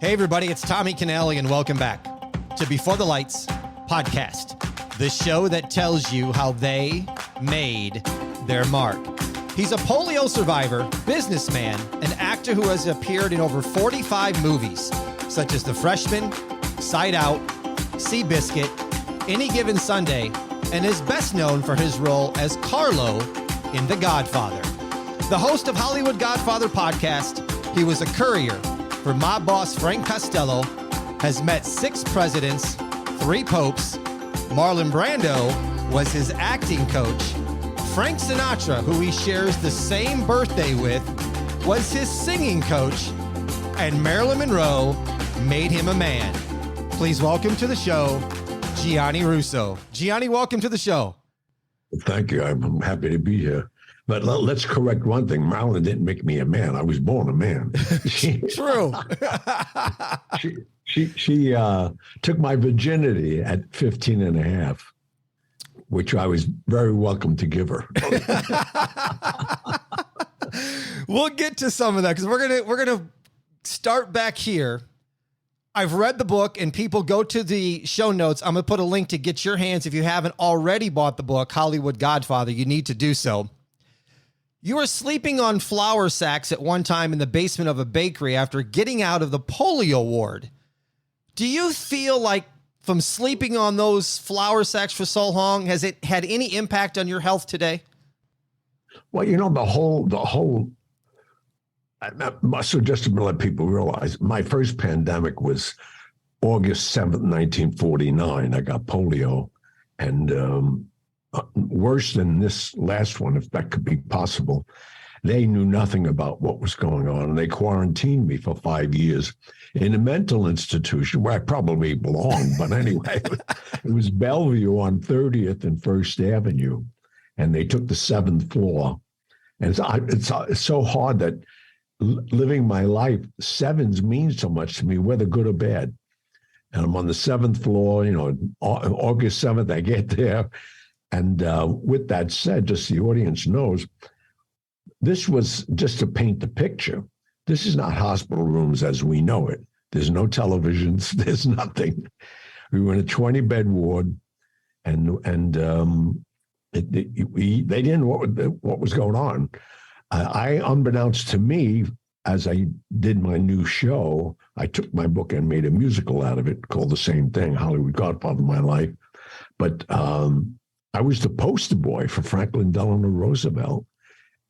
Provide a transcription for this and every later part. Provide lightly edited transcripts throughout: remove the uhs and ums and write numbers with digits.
Hey, everybody, it's Tommy Canelli, and welcome back to Before the Lights podcast, the show that tells you how they made their mark. He's a polio survivor, businessman, an actor who has appeared in over 45 movies, such as The Freshman, Side Out, Seabiscuit, Any Given Sunday, and is best known for his role as Carlo in The Godfather. The host of Hollywood Godfather podcast, he was a courier for Mob Boss Frank Costello, has met 6 presidents, 3 popes. Marlon Brando was his acting coach. Frank Sinatra, who he shares the same birthday with, was his singing coach. And Marilyn Monroe made him a man. Please welcome to the show, Gianni Russo. Gianni, welcome to the show. Thank you. I'm happy to be here. But let's correct one thing. Marilyn didn't make me a man. I was born a man. True. She took my virginity at 15 and a half, which I was very welcome to give her. We'll get to some of that because we're gonna start back here. I've read the book, and people go to the show notes. I'm gonna put a link to get your hands if you haven't already bought the book, Hollywood Godfather. You need to do so. You were sleeping on flour sacks at one time in the basement of a bakery after getting out of the polio ward. Do you feel like from sleeping on those flour sacks for so long, has it had any impact on your health today? Well, you know, the whole, so just to let people realize, my first pandemic was August 7th, 1949. I got polio, and worse than this last one, if that could be possible. They knew nothing about what was going on, and they quarantined me for 5 years in a mental institution where I probably belonged. But anyway, it was Bellevue on 30th and First Avenue, and they took the 7th floor. And it's so hard that living my life, sevens mean so much to me, whether good or bad. And I'm on the 7th floor, you know, August 7th, I get there. And with that said, just the audience knows, this was just to paint the picture. This is not hospital rooms as we know it. There's no televisions. There's nothing. We were in a 20-bed ward, and they didn't know what was going on. I, unbeknownst to me, as I did my new show, I took my book and made a musical out of it called the same thing, Hollywood Godfather, My Life. But I was the poster boy for Franklin Delano Roosevelt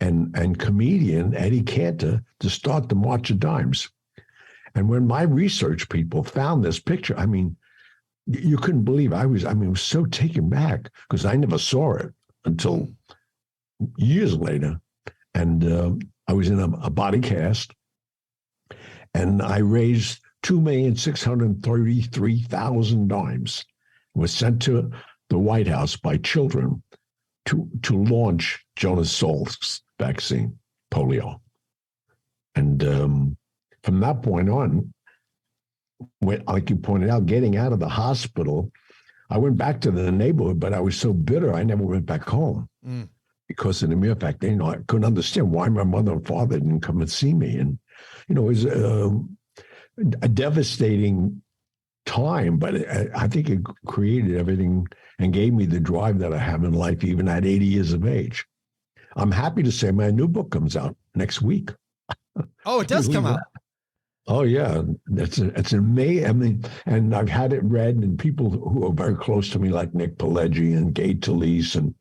and comedian Eddie Cantor to start the March of Dimes. And when my research people found this picture, I mean, you couldn't believe I was so taken back because I never saw it until years later. And I was in a body cast, and I raised $2,633,000 dimes, was sent to the White House by children to launch Jonas Salk's vaccine, polio. And from that point on, like you pointed out, getting out of the hospital, I went back to the neighborhood, but I was so bitter, I never went back home. Because of the mere fact, you know, I couldn't understand why my mother and father didn't come and see me. And, you know, it was a devastating time, but I think it created everything and gave me the drive that I have in life, even at 80 years of age. I'm happy to say my new book comes out next week. Oh, it does come out. Oh yeah, it's amazing. I mean, and I've had it read, and people who are very close to me, like Nick Pileggi and Gay Talese, and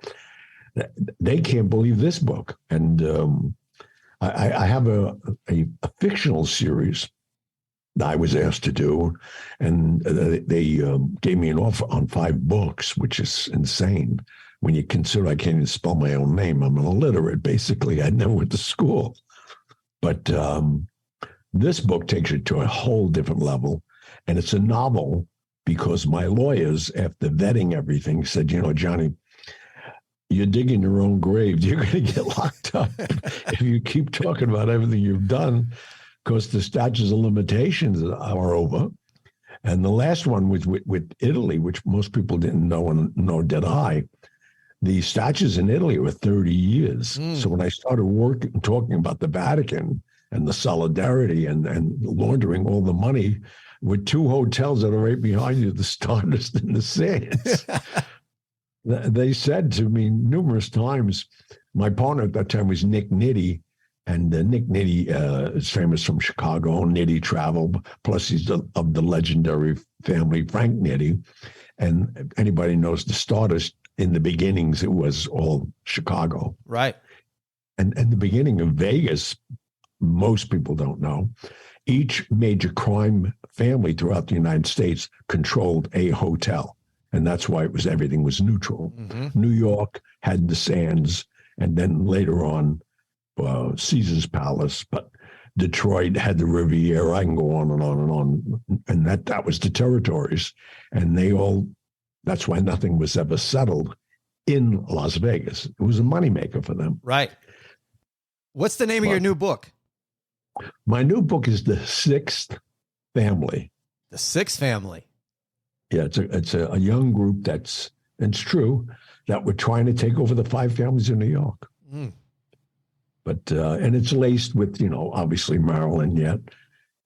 they can't believe this book. And I have a fictional series that I was asked to do, and they gave me an offer on 5 books, which is insane when you consider I can't even spell my own name. I'm an illiterate, basically. I never went to school. But this book takes it to a whole different level, and it's a novel because my lawyers, after vetting everything, said, you know, Johnny, you're digging your own grave. You're going to get locked up if you keep talking about everything you've done, because the statutes of limitations are over. And the last one was with Italy, which most people didn't know, and nor did I. The statutes in Italy were 30 years. So when I started talking about the Vatican, and the solidarity and laundering all the money with two hotels that are right behind you, the Stardust and the Sands. They said to me numerous times, my partner at that time was Nick Nitti, and Nick Nitti is famous from Chicago. Nitti traveled, plus he's of the legendary family Frank Nitti. And anybody knows the Stardust, in the beginnings, it was all Chicago. Right. And the beginning of Vegas, most people don't know, each major crime family throughout the United States controlled a hotel. And that's why everything was neutral. Mm-hmm. New York had the Sands, and then later on, Caesar's Palace. But Detroit had the Riviera. I can go on and on and on. And that was the territories. And that's why nothing was ever settled in Las Vegas. It was a moneymaker for them. Right. What's the name of your new book? My new book is The Sixth Family. The Sixth Family. Yeah, it's a young group it's true, that we're trying to take over the five families in New York. Mm. But, and it's laced with, obviously Marilyn yet.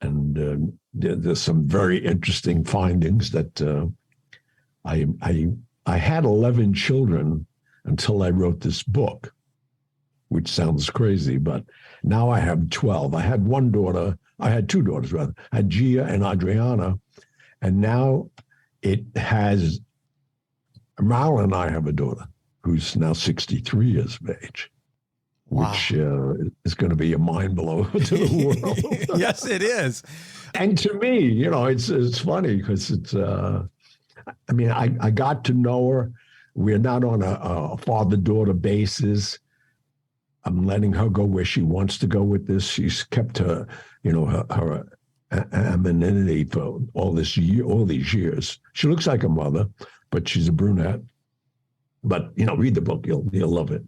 And there's some very interesting findings that I had 11 children until I wrote this book, which sounds crazy, but now I have 12. I had two daughters rather. I had Gia and Adriana, and now Marilyn and I have a daughter who's now 63 years of age. Wow. Which is going to be a mind blow to the world. Yes, it is. And to me, it's funny because it's, I got to know her. We're not on a father-daughter basis. I'm letting her go where she wants to go with this. She's kept her anonymity for all these years. She looks like a mother, but she's a brunette. But, read the book. You'll love it.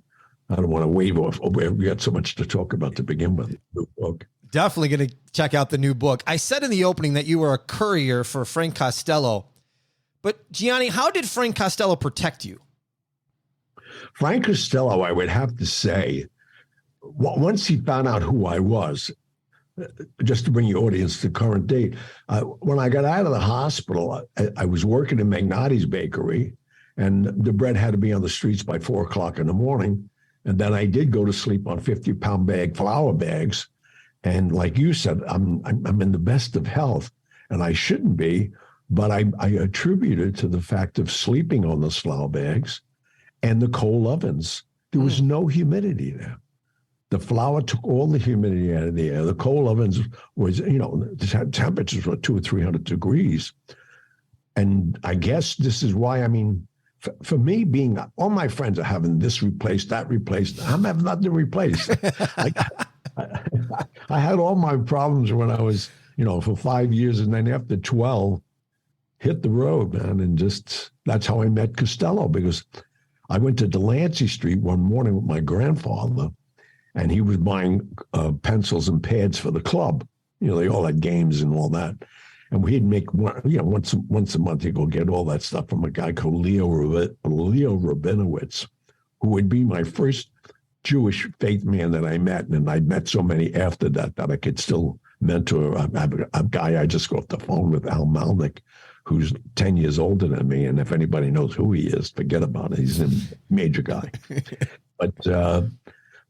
I don't want to wave off. We got so much to talk about to begin with. The book. Definitely going to check out the new book. I said in the opening that you were a courier for Frank Costello. But Gianni, how did Frank Costello protect you? Frank Costello, I would have to say, once he found out who I was, just to bring your audience to current date, when I got out of the hospital, I was working in Magnati's bakery, and the bread had to be on the streets by 4:00 in the morning. And then I did go to sleep on 50-pound bag flour bags. And like you said, I'm in the best of health, and I shouldn't be, but I attribute it to the fact of sleeping on those flour bags and the coal ovens. There was no humidity there. The flour took all the humidity out of the air. The coal ovens was, the temperatures were 200 or 300 degrees. And I guess this is why, for me, all my friends are having this replaced, that replaced. I'm having nothing replaced. I had all my problems when I was, for 5 years, and then after 12, hit the road, man. And that's how I met Costello, because I went to Delancey Street one morning with my grandfather, and he was buying pencils and pads for the club. They all had games and all that. And he'd make once a month, he'd go get all that stuff from a guy called Leo Rabinowitz, who would be my first Jewish faith man that I met. And I'd met so many after that I could still mentor. A guy I just got off the phone with, Al Malnick, who's 10 years older than me. And if anybody knows who he is, forget about it. He's a major guy.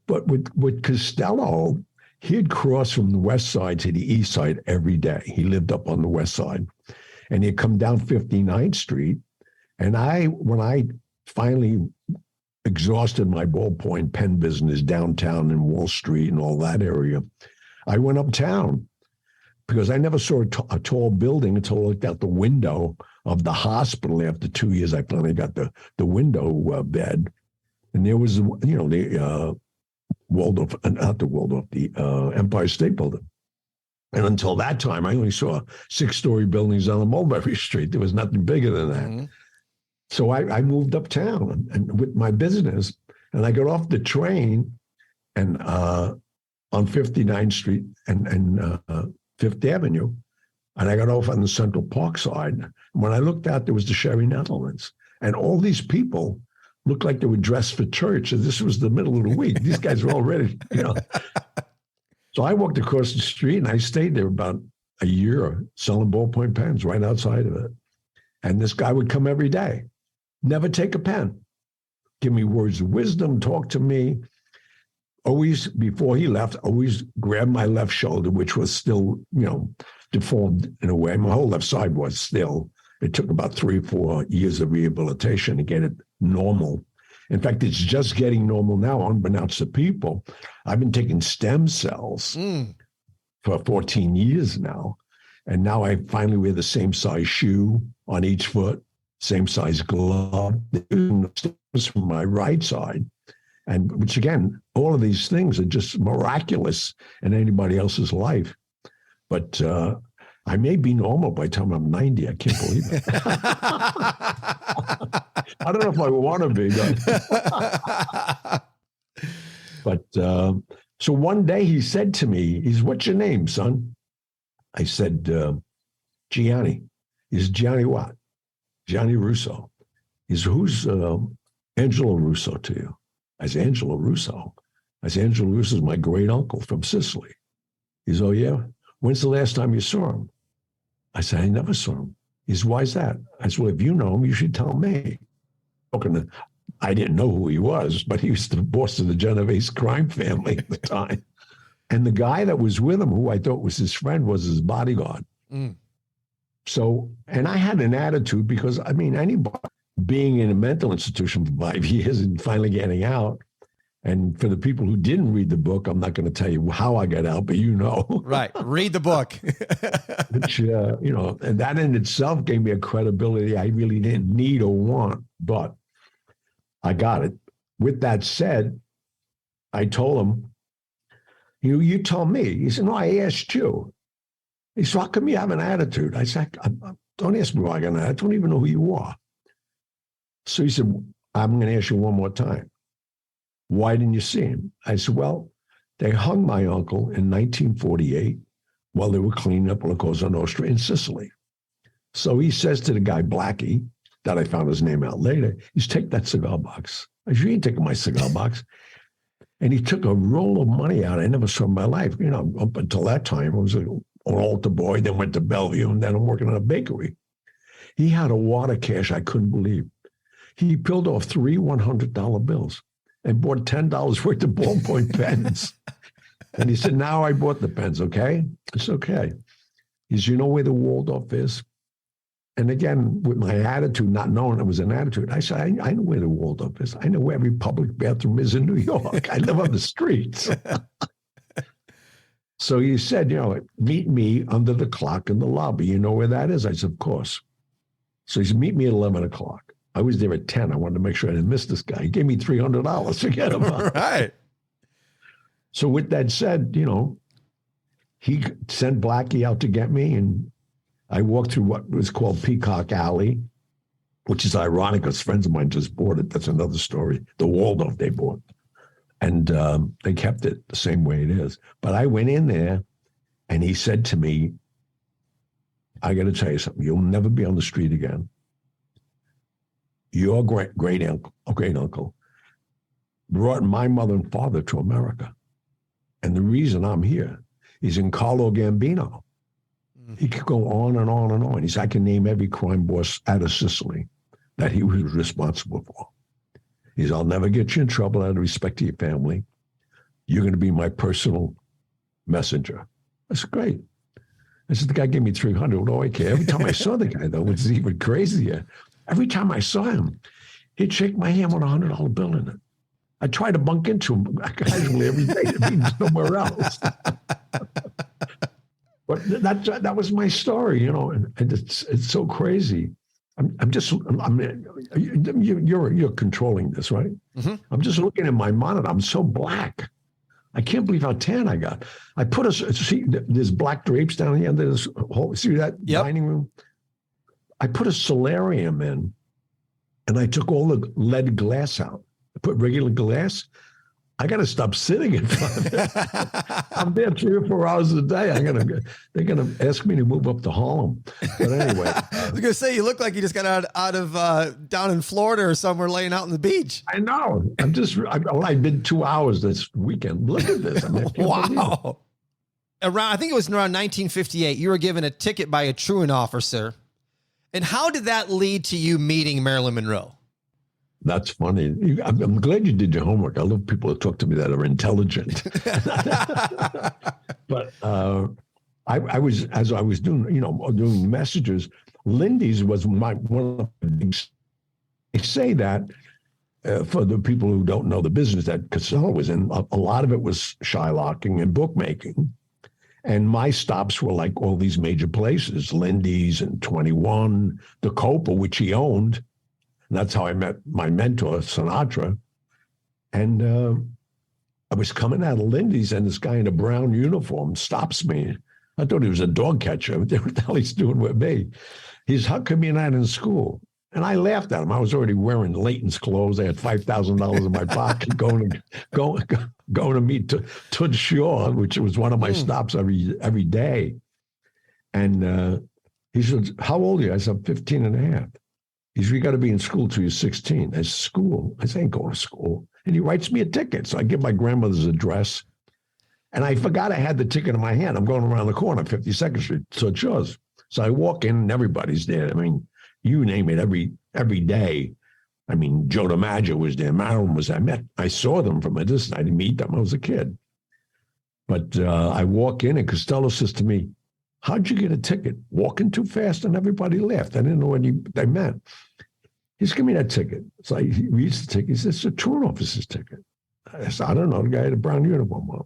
But with Costello, he'd cross from the west side to the east side every day. He lived up on the west side. And he'd come down 59th Street. And when I finally exhausted my ballpoint pen business downtown in Wall Street and all that area, I went uptown, because I never saw a tall building until I looked out the window of the hospital. After 2 years, I finally got the window bed. And there was, the Waldorf, not the Waldorf, the Empire State Building. And until that time, I only saw 6-story buildings on the Mulberry Street. There was nothing bigger than that. Mm-hmm. So I moved uptown and with my business, and I got off the train and on 59th Street and Fifth Avenue, and I got off on the Central Park side. When I looked out, there was the Sherry Netherlands, and all these people looked like they were dressed for church. And this was the middle of the week. These guys were all ready, So I walked across the street and I stayed there about a year selling ballpoint pens right outside of it. And this guy would come every day, never take a pen, give me words of wisdom, talk to me. Always, before he left, always grab my left shoulder, which was still, deformed in a way. My whole left side was still. It took about 3 or 4 years of rehabilitation to get it normal. In fact, it's just getting normal now, unbeknownst to people. I've been taking stem cells for 14 years now. And now I finally wear the same size shoe on each foot, same size glove. Stems from my right side. And which, again, all of these things are just miraculous in anybody else's life. But I may be normal by the time I'm 90. I can't believe it. I don't know if I want to be. But so one day he said to me, "What's your name, son?" I said, "Gianni." He said, "Gianni what?" "Gianni Russo." He said, "Who's Angelo Russo to you?" I said, "Angelo Russo." I said, "Angelo Russo is my great uncle from Sicily." He said, "Oh, yeah? When's the last time you saw him?" I said, "I never saw him." He said, "Why is that?" I said, "Well, if you know him, you should tell me." I didn't know who he was, but he was the boss of the Genovese crime family at the time. And the guy that was with him, who I thought was his friend, was his bodyguard. So, and I had an attitude because, anybody being in a mental institution for 5 years and finally getting out, and for the people who didn't read the book, I'm not going to tell you how I got out, but Right. Read the book. Which, and that in itself gave me a credibility I really didn't need or want, but I got it. With that said, I told him, you told me. He said, "No, I asked you." He said, "How come you have an attitude?" I said, "Don't ask me why I got an attitude. I don't even know who you are." So he said, "I'm going to ask you one more time. Why didn't you see him?" I said, "Well, they hung my uncle in 1948 while they were cleaning up La Cosa Nostra in Sicily." So he says to the guy, Blackie, that I found his name out later, he's, "Take that cigar box." I said, "You ain't taking my cigar box." And he took a roll of money out I never saw in my life. Up until that time, I was an altar boy, then went to Bellevue, and then I'm working in a bakery. He had a wad of cash I couldn't believe. He peeled off 3 $100 bills and bought $10 worth of ballpoint pens. And he said, "Now I bought the pens, okay?" It's okay. He said, "You know where the Waldorf is?" And again, with my attitude, not knowing it was an attitude, I said, I know where the Waldorf is. I know where every public bathroom is in New York. I live on the streets. So he said, "Meet me under the clock in the lobby. You know where that is?" I said, "Of course." So he said, "Meet me at 11 o'clock. I was there at 10. I wanted to make sure I didn't miss this guy. He gave me $300. Forget about it. Right. So with that said, he sent Blackie out to get me, and I walked through what was called Peacock Alley, which is ironic because friends of mine just bought it. That's another story. The Waldorf they bought. And they kept it the same way it is. But I went in there, and he said to me, "I got to tell you something. You'll never be on the street again. Your great uncle brought my mother and father to America. And the reason I'm here is in Carlo Gambino." He could go on and on and on. He said, "I can name every crime boss out of Sicily that he was responsible for." He said, "I'll never get you in trouble out of respect to your family. You're going to be my personal messenger." I said, "Great." I said, "The guy gave me 300. What do I care?" Every time I saw the guy, though, which is even crazier, every time I saw him, he'd shake my hand with a $100 bill in it. I tried to bunk into him casually every day to be somewhere else. But that was my story, and it's so crazy. You're controlling this, right? Mm-hmm. I'm just looking at my monitor. I'm so black. I can't believe how tan I got. I put there's black drapes down the end of this whole, see that dining room? I put a solarium in, and I took all the lead glass out. I put regular glass. I got to stop sitting in front of it. I'm there 3 or 4 hours a day. They're gonna ask me to move up to Harlem. But anyway, I was gonna say, you look like you just got out of down in Florida or somewhere, laying out on the beach. I know. I've been 2 hours this weekend. Look at this. Wow. I think it was around 1958, you were given a ticket by a truant officer. And how did that lead to you meeting Marilyn Monroe? That's funny. I'm glad you did your homework. I love people that talk to me that are intelligent. But I was doing messages. Lindy's was one of the big. I say that for the people who don't know the business that Costello was in. A lot of it was shylocking and bookmaking. And my stops were like all these major places, Lindy's and 21, the Copa, which he owned. And that's how I met my mentor, Sinatra. And I was coming out of Lindy's, and this guy in a brown uniform stops me. I thought he was a dog catcher. What the hell he's doing with me? He's, how come you're not in school? And I laughed at him. I was already wearing Leighton's clothes. I had $5,000 in my pocket going to meet Toots Shaw, which was one of my stops every day. And he said, how old are you? I said, 15 and a half. He said, you got to be in school till you're 16. I said, school? I said, I ain't going to school. And he writes me a ticket. So I give my grandmother's address. And I forgot I had the ticket in my hand. I'm going around the corner, 52nd Street. So it's yours. So I walk in and everybody's there. I mean, you name it, every day. I mean, Joe DiMaggio was there. Marilyn was there. I saw them from a distance. I didn't meet them. I was a kid. But I walk in and Costello says to me, how'd you get a ticket? Walking too fast, and everybody laughed. I didn't know what they meant. He said, give me that ticket. So he reads the ticket. He says, it's a truant officer's ticket. I said, I don't know. The guy had a brown uniform on.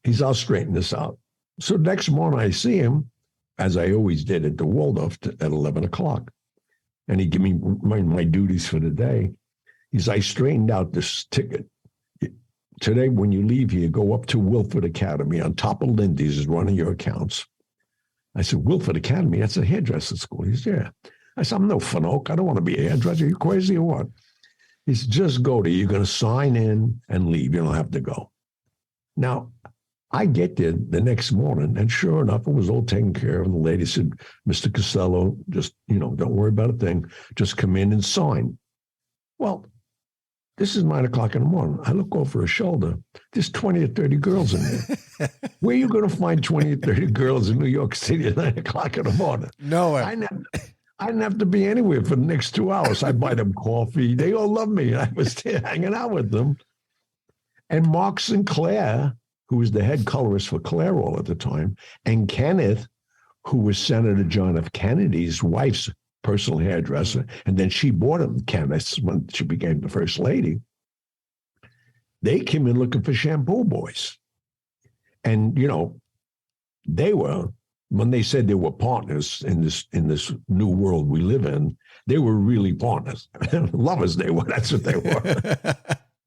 He said, I'll straighten this out. So next morning I see him, as I always did at the Waldorf at 11 o'clock. And he gave me my duties for the day. He said, I straightened out this ticket. Today, when you leave here, go up to Wilford Academy. On top of Lindy's is one of your accounts. I said, Wilford Academy? That's a hairdresser school. He said, yeah. I said, I'm no fanoke. I don't want to be a hairdresser. Are you crazy or what? He said, just go there. You're going to sign in and leave. You don't have to go. Now, I get there the next morning, and sure enough, it was all taken care of. And the lady said, Mr. Costello, just, don't worry about a thing. Just come in and sign. Well, this is 9 o'clock in the morning. I look over her shoulder. There's 20 or 30 girls in there. Where are you going to find 20 or 30 girls in New York City at 9 o'clock in the morning? Nowhere. I didn't have to be anywhere for the next 2 hours. I buy them coffee. They all love me. I was there hanging out with them. And Mark Sinclair, who was the head colorist for Clairol at the time, and Kenneth, who was Senator John F. Kennedy's wife's personal hairdresser, and then she bought him Kenneth's when she became the first lady. They came in looking for shampoo boys. And, they were, when they said they were partners in this new world we live in, they were really partners. Lovers they were, that's what they were.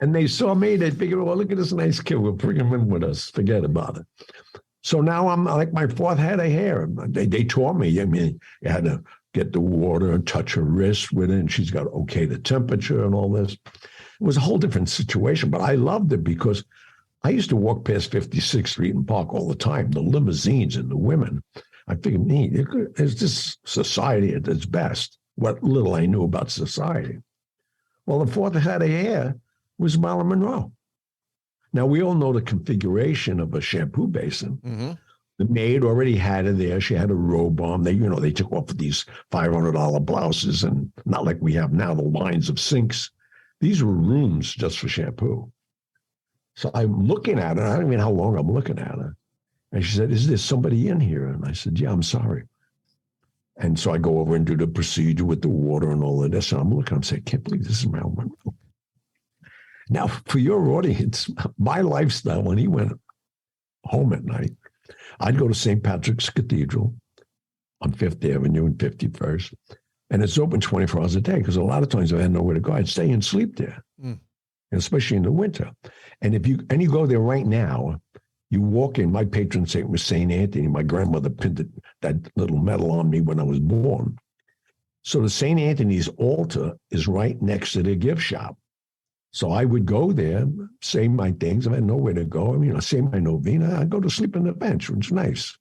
And they saw me, they figured, well, look at this nice kid, we'll bring him in with us, forget about it. So now I'm like my fourth head of hair. They taught me, I mean, you had to get the water and touch her wrist with it, and she's got to okay the temperature and all this. It was a whole different situation, but I loved it because I used to walk past 56th Street and Park all the time, the limousines and the women. I figured, is this society at its best? What little I knew about society. Well, the fourth head of hair was Marilyn Monroe. Now, we all know the configuration of a shampoo basin. Mm-hmm. The maid already had it there. She had a robe on. They took off these $500 blouses, and not like we have now, the lines of sinks. These were rooms just for shampoo. So I'm looking at her. I don't even know how long I'm looking at her. And she said, is there somebody in here? And I said, yeah, I'm sorry. And so I go over and do the procedure with the water and all of this. And I'm looking, I'm saying, I can't believe this is Marilyn Monroe. Now, for your audience, my lifestyle, when he went home at night, I'd go to St. Patrick's Cathedral on 5th Avenue and 51st, and it's open 24 hours a day because a lot of times I had nowhere to go. I'd stay and sleep there, and especially in the winter. And you go there right now, you walk in, my patron saint was St. Anthony. My grandmother pinned that little medal on me when I was born. So the St. Anthony's altar is right next to the gift shop. So I would go there, say my things. If I had nowhere to go, say my novena. I'd go to sleep on the bench, which is nice.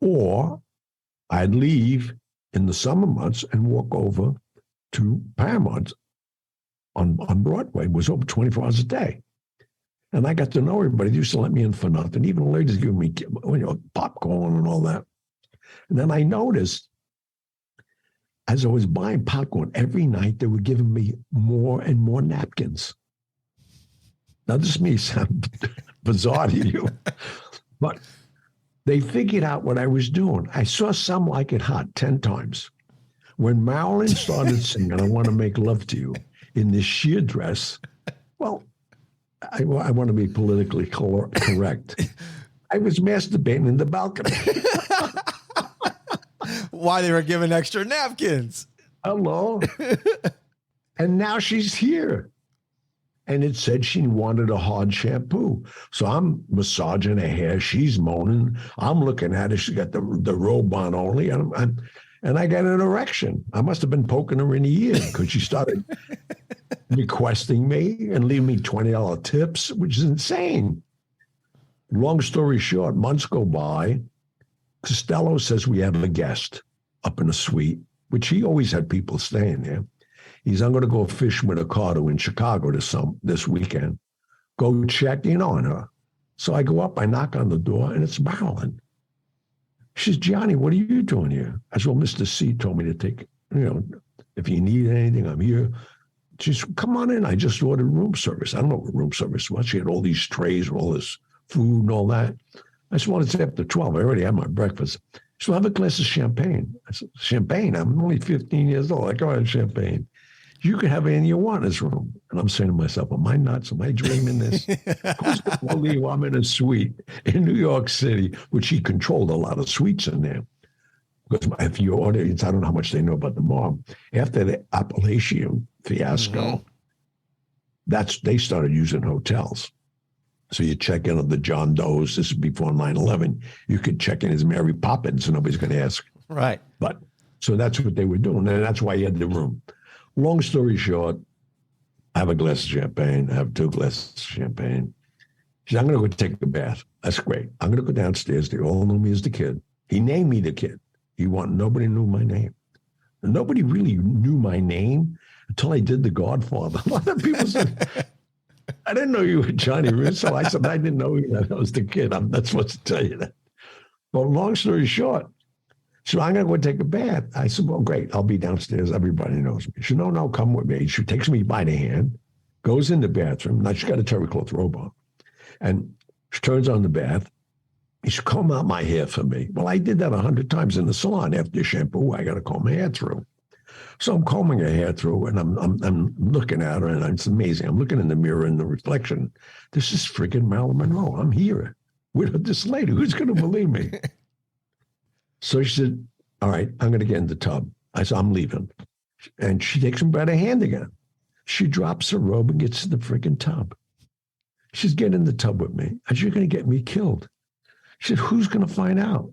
Or I'd leave in the summer months and walk over to Paramount on Broadway. It was open 24 hours a day. And I got to know everybody. They used to let me in for nothing. Even the ladies giving me, popcorn and all that. And then I noticed, as I was buying popcorn, every night they were giving me more and more napkins. Now, this may sound bizarre to you, but they figured out what I was doing. I saw Some Like It Hot 10 times. When Marilyn started singing, I Want to Make Love to You in this sheer dress, well, I want to be politically correct. I was masturbating in the balcony. Why they were giving extra napkins. Hello. And now she's here. And it said she wanted a hard shampoo. So I'm massaging her hair. She's moaning. I'm looking at her. She got the robe on only. And I got an erection. I must have been poking her in the ear because she started requesting me and leaving me $20 tips, which is insane. Long story short, months go by. Costello says we have a guest up in a suite, which he always had people staying there. He's, I'm going to go fishing with Ricardo in Chicago this weekend. Go check in on her. So I go up, I knock on the door, and it's Marilyn. She says, Gianni, what are you doing here? I said, well, Mr. C told me to take, if you need anything, I'm here. She said, come on in. I just ordered room service. I don't know what room service was. She had all these trays with all this food and all that. I said, well, it's after 12. I already had my breakfast. She said, have a glass of champagne. I said, champagne? I'm only 15 years old. I go ahead, champagne. You can have anything you want in this room. And I'm saying to myself, am I nuts? Am I dreaming this? Who's going to believe I'm in a suite in New York City, which he controlled a lot of suites in there. Because if your audience, I don't know how much they know about the mob. After the Appalachian fiasco, they started using hotels. So you check in on the John Does. This is before 9/11. You could check in as Mary Poppins and nobody's going to ask. Right. But so that's what they were doing. And that's why you had the room. Long story short, I have a glass of champagne. I have 2 glasses of champagne. She said, I'm going to go take a bath. That's great. I'm going to go downstairs. They all know me as the kid. He named me the kid. Nobody knew my name. And nobody really knew my name until I did The Godfather. A lot of people said, I didn't know you were Johnny Russo. I said, I didn't know you. That was the kid. I'm not supposed to tell you that. But long story short, so I'm going to go take a bath. I said, well, great. I'll be downstairs. Everybody knows me. She said, no, come with me. She takes me by the hand, goes in the bathroom. Now, she's got a terry cloth robe on. And she turns on the bath. She said, comb out my hair for me. Well, I did that 100 times in the salon. After shampoo, I got to comb my hair through. So I'm combing her hair through, and I'm looking at her, and it's amazing. I'm looking in the mirror in the reflection. This is freaking Marilyn Monroe. I'm here with this lady. Who's going to believe me? So she said, all right, I'm going to get in the tub. I said, I'm leaving. And she takes me by the hand again. She drops her robe and gets in the freaking tub. She's getting in the tub with me. I said, you're going to get me killed. She said, who's going to find out?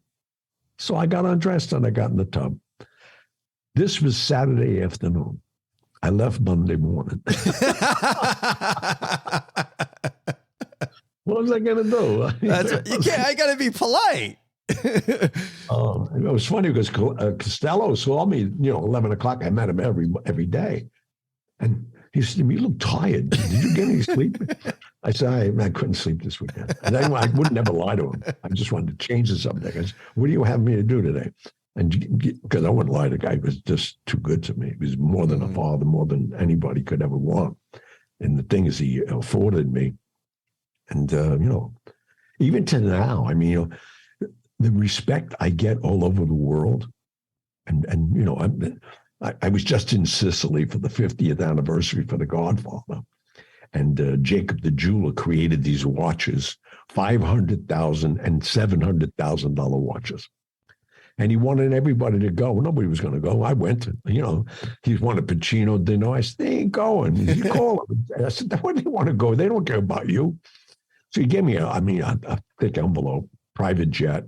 So I got undressed and I got in the tub. This was Saturday afternoon. I left Monday morning. What was I going to do? You can't. I got to be polite. It was funny because Costello saw me, 11 o'clock. I met him every day. And he said to me, you look tired. Did you get any sleep? I said, I couldn't sleep this weekend. And I would never lie to him. I just wanted to change the subject. I said, what do you have me to do today? And because I wouldn't lie, the guy was just too good to me. He was more than a father, more than anybody could ever want. And the thing is, he afforded me. And, even to now, the respect I get all over the world. And I was just in Sicily for the 50th anniversary for The Godfather. And Jacob the jeweler created these watches, $500,000 and $700,000 watches. And he wanted everybody to go. Nobody was going to go. I went. He wanted Pacino dinner. I said, they ain't going. He called him. I said, why do you want to go? They don't care about you. So he gave me a thick envelope, private jet.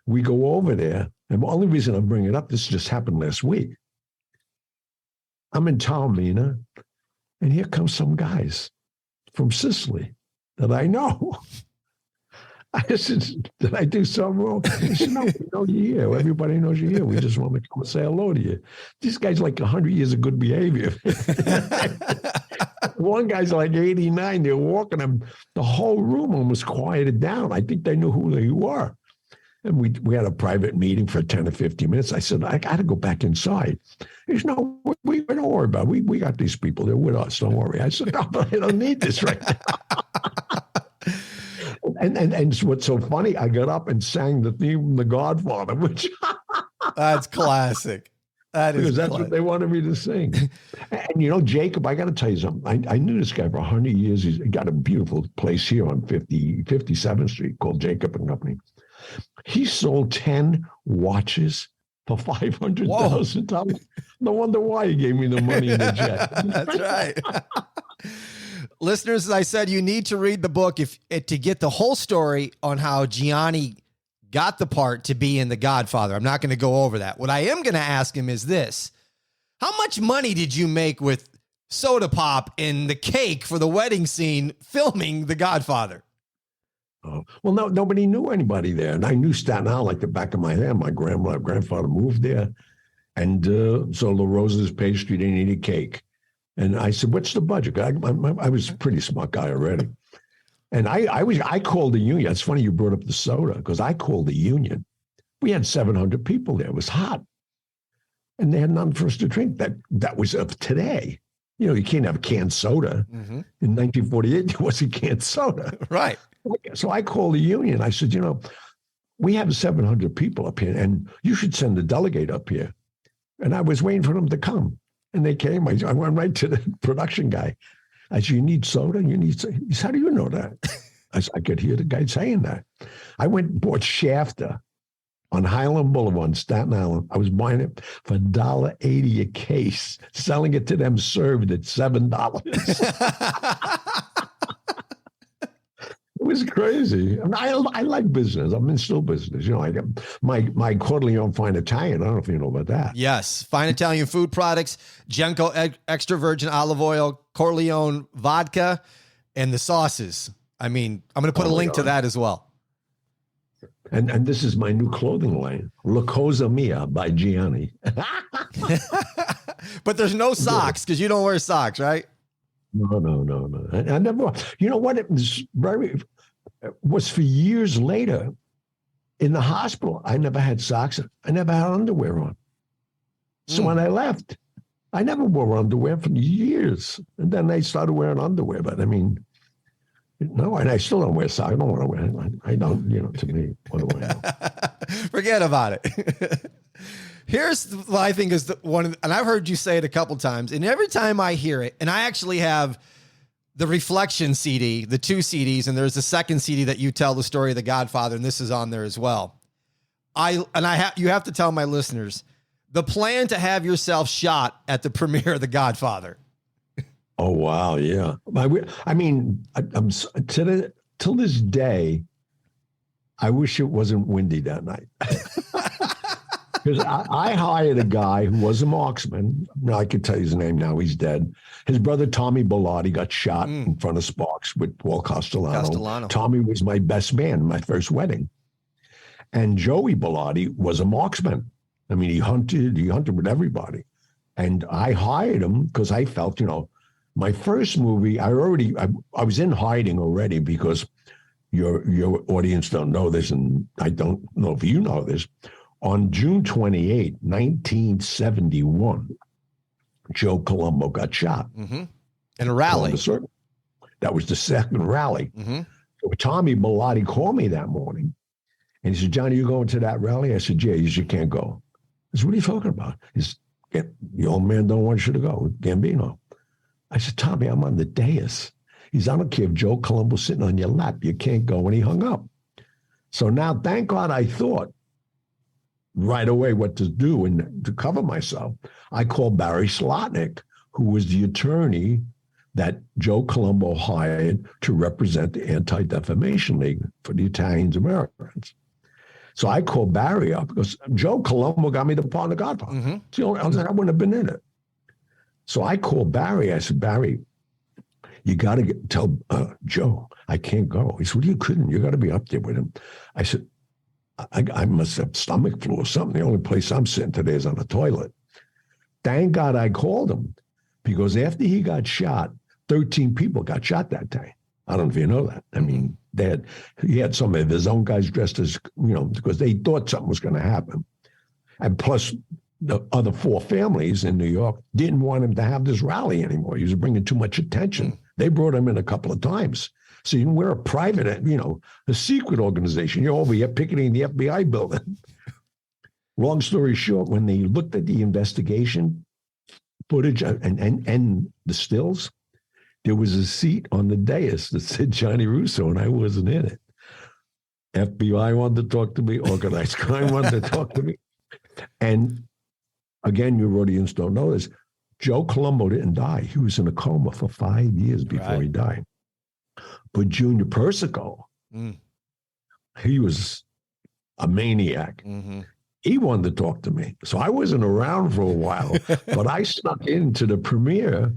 We go over there. And the only reason I bring it up, this just happened last week. I'm in Taormina, and here comes some guys from Sicily that I know. I said, did I do something wrong? He said, no, we know you're here. Everybody knows you're here. We just want to come and say hello to you. These guys like 100 years of good behavior. One guy's like 89. They're walking him. The whole room almost quieted down. I think they knew who they were. And we had a private meeting for 10 or 15 minutes. I said, I got to go back inside. He said, no, we don't worry about it. We got these people. They're with us. Don't worry. I said, no, but I don't need this right now. and what's so funny, I got up and sang the theme of The Godfather, which... That's classic. That is because that's what they wanted me to sing. And, Jacob, I got to tell you something. I knew this guy for 100 years. He's got a beautiful place here on 57th Street called Jacob and Company. He sold 10 watches for $500,000. No wonder why he gave me the money in the jet. That's right. Listeners, as I said, you need to read the book to get the whole story on how Gianni got the part to be in The Godfather. I'm not going to go over that. What I am going to ask him is this. How much money did you make with soda pop and the cake for the wedding scene filming The Godfather? Well, nobody knew anybody there. And I knew Staten Island like the back of my hand. My grandfather moved there. And so La Rosa's pastry, they needed cake. And I said, what's the budget? I was a pretty smart guy already. And I called the union. It's funny you brought up the soda because I called the union. We had 700 people there. It was hot. And they had nothing for us to drink. That was of today. You can't have canned soda. Mm-hmm. In 1948, there wasn't canned soda. Right. So I called the union. I said, we have 700 people up here, and you should send a delegate up here. And I was waiting for them to come. And they came. I went right to the production guy. I said, you need soda? He said, how do you know that? I could hear the guy saying that. I went and bought Shafter on Highland Boulevard in Staten Island. I was buying it for $1.80 a case, selling it to them served at $7. It was crazy. I like business. I'm in still business. I got my Corleone Fine Italian. I don't know if you know about that. Yes. Fine Italian food products, Genco extra virgin olive oil, Corleone vodka, and the sauces. I mean, I'm going to put a link to that as well. And this is my new clothing line, Cosa Mia by Gianni. But there's no socks because you don't wear socks, right? No. I never. You know what? It was for years later in the hospital. I never had socks. I never had underwear on. So when I left, I never wore underwear for years. And then I started wearing underwear. But I mean, no, and I still don't wear socks. I don't want to wear. I don't. To me, what do I know? Forget about it. Here's what I think is and I've heard you say it a couple times, and every time I hear it, and I actually have the Reflection CD, the 2 CDs, and there's a second CD that you tell the story of The Godfather, and this is on there as well. You have to tell my listeners the plan to have yourself shot at the premiere of The Godfather. Oh wow, yeah. I mean, I'm till this day, I wish it wasn't windy that night. Because I hired a guy who was a marksman. I can tell you his name now. He's dead. His brother, Tommy Bellotti, got shot in front of Sparks with Paul Castellano. Tommy was my best man in my first wedding. And Joey Bellotti was a marksman. I mean, he hunted with everybody. And I hired him because I felt, my first movie, I was in hiding already because your audience don't know this, and I don't know if you know this. On June 28, 1971, Joe Colombo got shot. Mm-hmm. In a rally. That was the second rally. Mm-hmm. So Tommy Bellotti called me that morning, and he said, Johnny, you going to that rally? I said, yeah, you can't go. I said, what are you talking about? He said, the old man don't want you to go, Gambino. I said, Tommy, I'm on the dais. He said, I don't care if Joe Colombo's sitting on your lap. You can't go. And he hung up. So now, thank God I thought right away what to do, and to cover myself, I called Barry Slotnick, who was the attorney that Joe Colombo hired to represent the Anti-Defamation League for the Italians Americans. So I called Barry up because Joe Colombo got me the part of Godfather. Mm-hmm. So I was like, I wouldn't have been in it. So I called Barry. I said, Barry, you got to tell Joe I can't go. He said, well, you couldn't. You got to be up there with him. I said, I must have stomach flu or something. The only place I'm sitting today is on the toilet. Thank God I called him, because after he got shot, 13 people got shot that day. I don't know if you know that. I mean, he had some of his own guys dressed as, because they thought something was going to happen. And plus, the other 4 families in New York didn't want him to have this rally anymore. He was bringing too much attention. They brought him in a couple of times. So we're a private, a secret organization. You're over here picketing the FBI building. Long story short, when they looked at the investigation footage and the stills, there was a seat on the dais that said Gianni Russo, and I wasn't in it. FBI wanted to talk to me. Organized crime wanted to talk to me. And again, your audience don't know this. Joe Colombo didn't die. He was in a coma for 5 years before he died. But Junior Persico, he was a maniac. He wanted to talk to me. So I wasn't around for a while, but I snuck into the premiere,